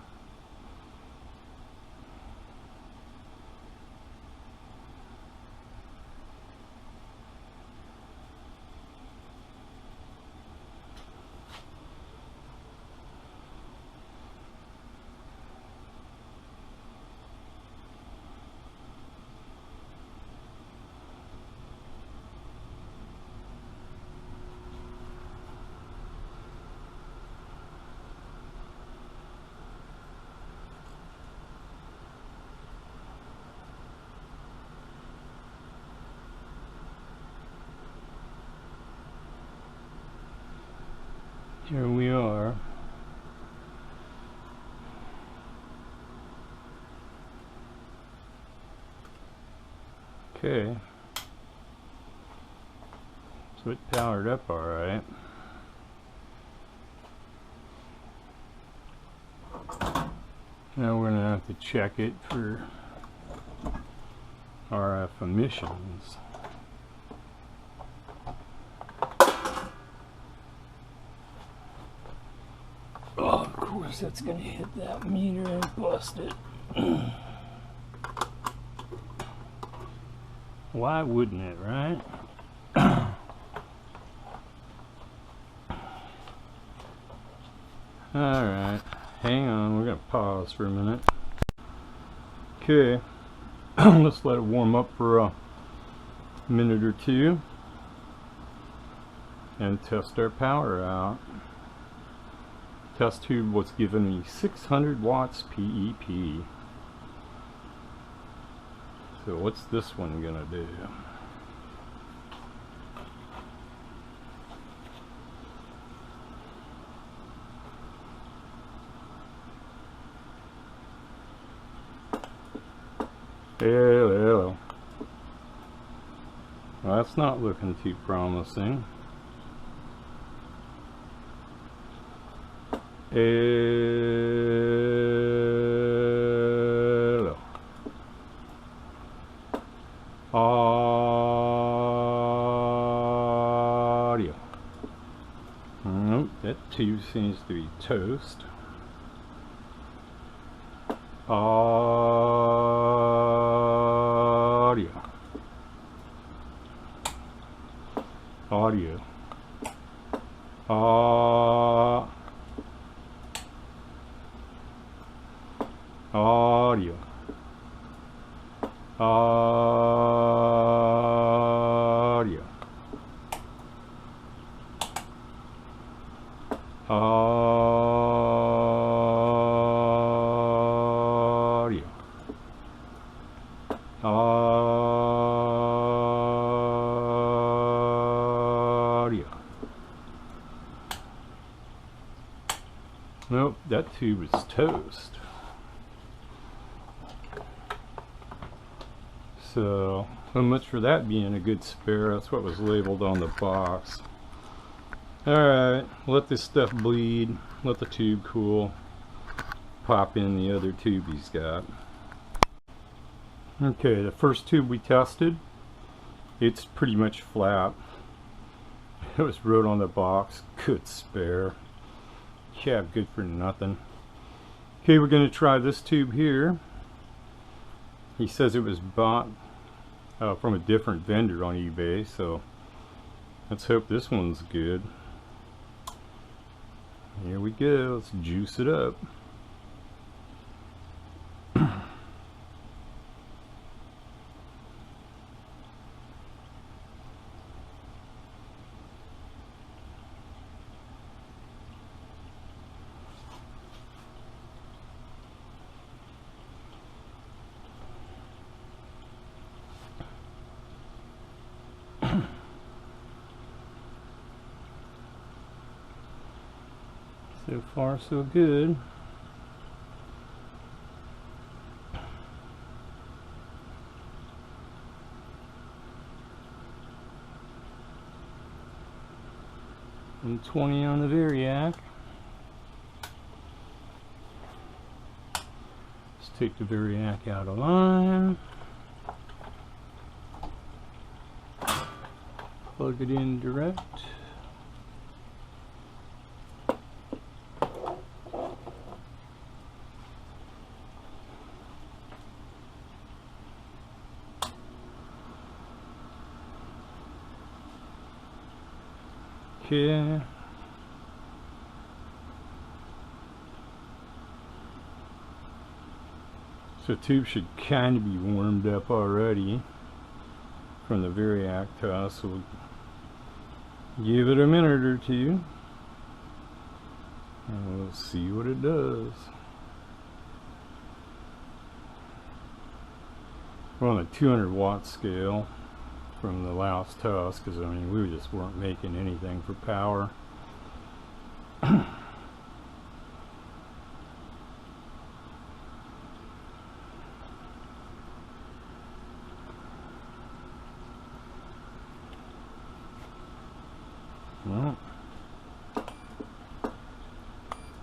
[SPEAKER 1] here we are. Okay. So it powered up all right. Now we're going to have to check it for RF emissions. Oh, of course that's going to hit that meter and bust it. Why wouldn't it, right? Alright, hang on, we're going to pause for a minute. Okay, let's let it warm up for a minute or two and test our power out. Test tube was given me 600 watts PEP. So what's this one gonna do? Hello. Well, that's not looking too promising. Hello. Audio. Nope, that tube seems to be toast. Audio. Audio. Audio. Audio. Audio. Audio. Nope, that tube is toast. So much for that being a good spare. That's what was labeled on the box. Alright, let this stuff bleed, let the tube cool, pop in the other tube he's got. Okay, the first tube we tested, it's pretty much flat. It was wrote on the box, good spare. Yeah, good for nothing. Okay, we're going to try this tube here. He says it was bought from a different vendor on eBay, so let's hope this one's good. Here we go, let's juice it up. So far, so good. And 20 on the variac. Let's Take the variac out of line. Plug it in direct. Okay. So the tube should kind of be warmed up already from the variac test, so we'll give it a minute or two and we'll see what it does. We're on a 200 watt scale from the last test, because I mean we just weren't making anything for power.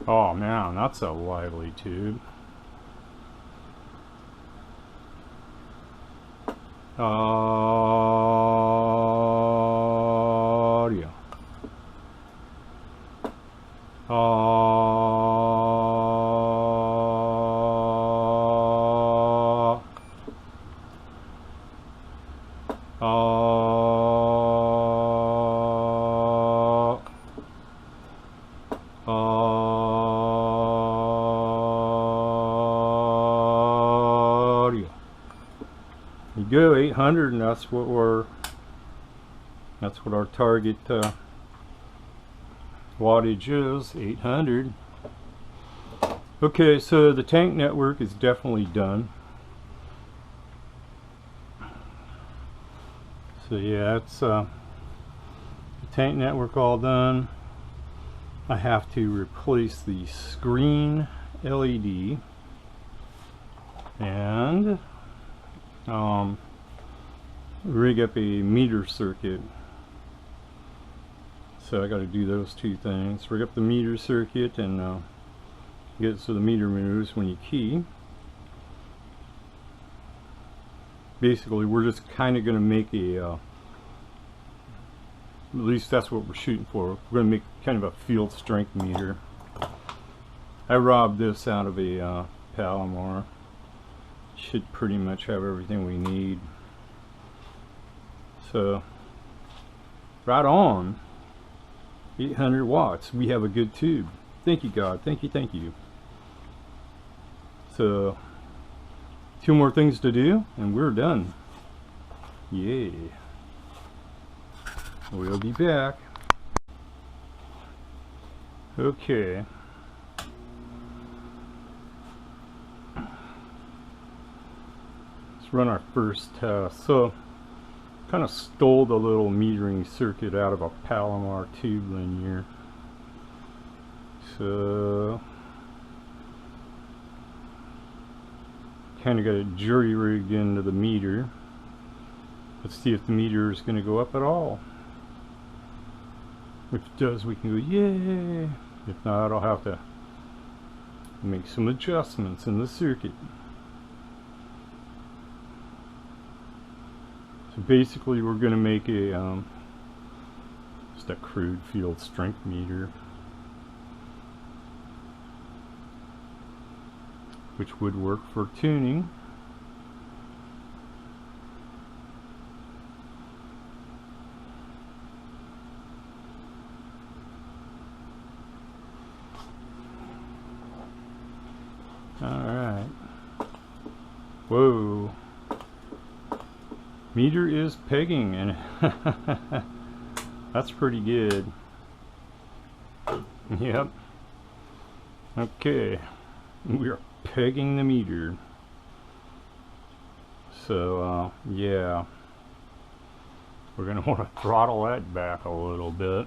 [SPEAKER 1] Oh man, that's a lively tube. Audio. Audio. You go 800, and that's what our target wattage is, 800. Okay, so the tank network is definitely done. So yeah, it's the tank network all done. I have to replace the screen LED and rig up a meter circuit. So I got to do those two things: rig up the meter circuit and get it so the meter moves when you key. Basically, we're just kind of going to make a at least that's what we're shooting for. We're going to make kind of a field strength meter. I robbed this out of a Palomar. Should pretty much have everything we need. So right on. 800 watts. We have a good tube. Thank you, God. Thank you, thank you. So 2 more things to do and we're done. Yay. We'll be back. Okay. Let's run our first test. So kind of stole the little metering circuit out of a Palomar tube linear. So kind of got it jury rigged into the meter. Let's see if the meter is going to go up at all. If it does, we can go yay. If not, I'll have to make some adjustments in the circuit. So basically we're going to make a just a crude field strength meter, which would work for tuning. Alright. Whoa. Meter is pegging, and that's pretty good. Yep. Okay. We are pegging the meter. So, yeah. We're going to want to throttle that back a little bit.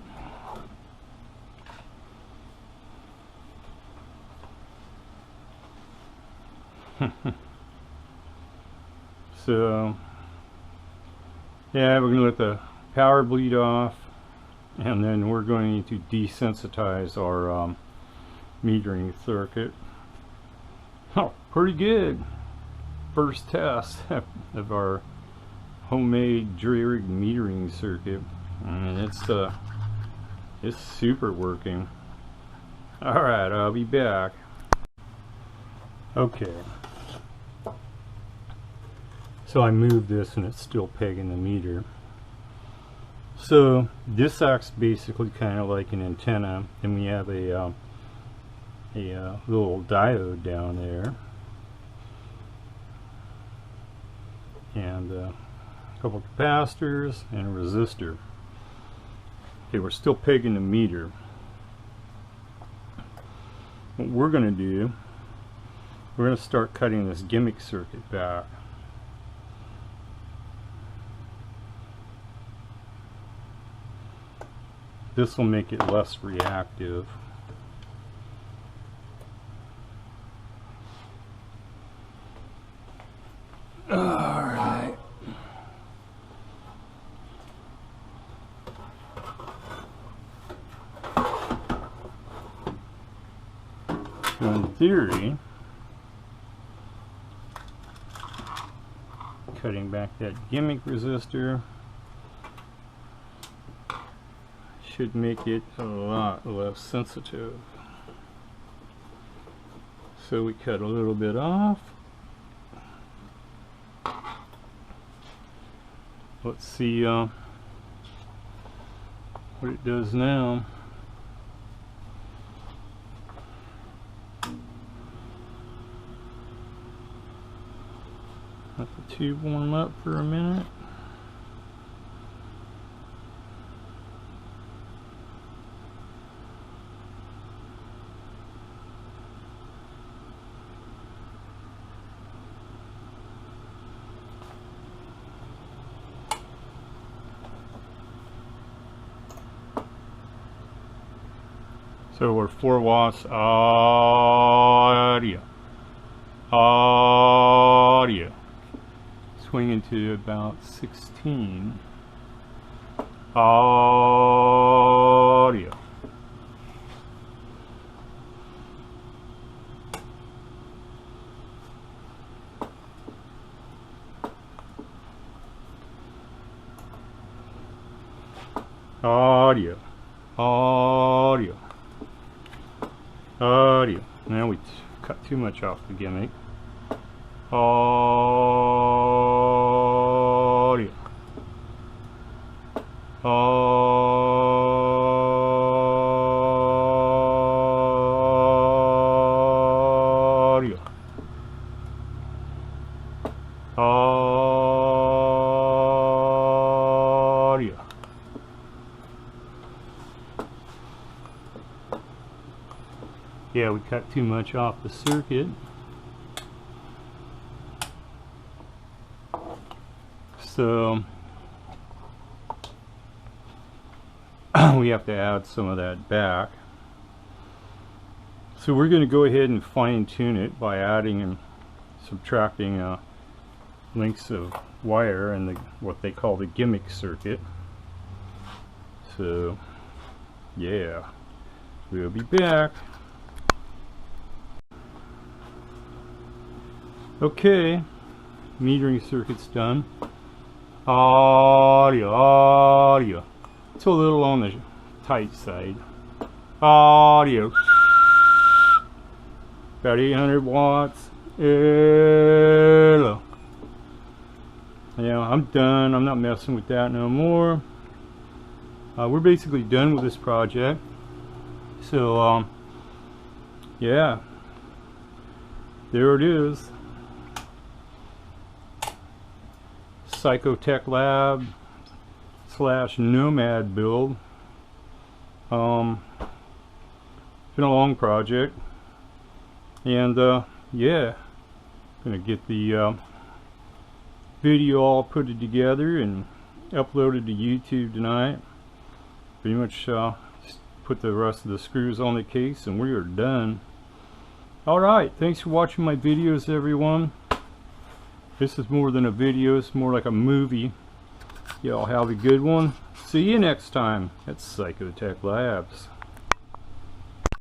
[SPEAKER 1] So yeah, we're going to let the power bleed off, and then we're going to desensitize our metering circuit. Oh, pretty good. First test of our homemade jury-rigged metering circuit. And it's super working. Alright, I'll be back. Okay. So I moved this and it's still pegging the meter. So this acts basically kind of like an antenna, and we have a little diode down there, and a couple capacitors and a resistor. Okay, we're still pegging the meter. What we're going to do, we're going to start cutting this gimmick circuit back. This will make it less reactive. Alright. So in theory, cutting back that gimmick resistor should make it a lot less sensitive. So we cut a little bit off. Let's see what it does now. Let the tube warm up for a minute. So we're 4 watts audio. Swinging to about 16. Audio. Audio. Audio. Audio. Now we cut too much off the gimmick. Audio. Audio. Audio. Yeah, we cut too much off the circuit. So we have to add some of that back. So we're going to go ahead and fine tune it by adding and subtracting lengths of wire and what they call the gimmick circuit. So yeah, we'll be back. Okay, metering circuit's done. Audio. It's a little on the tight side. Audio. About 800 watts. Hello. Yeah, I'm done. I'm not messing with that no more. We're basically done with this project. So, yeah. There it is. Psychotech Lab / Nomad build. It's been a long project, and yeah, gonna get the video all put together and uploaded to YouTube tonight. Pretty much just put the rest of the screws on the case and we are done. Alright, thanks for watching my videos, everyone. This is more than a video, it's more like a movie. Y'all have a good one. See you next time at Psychotech Labs.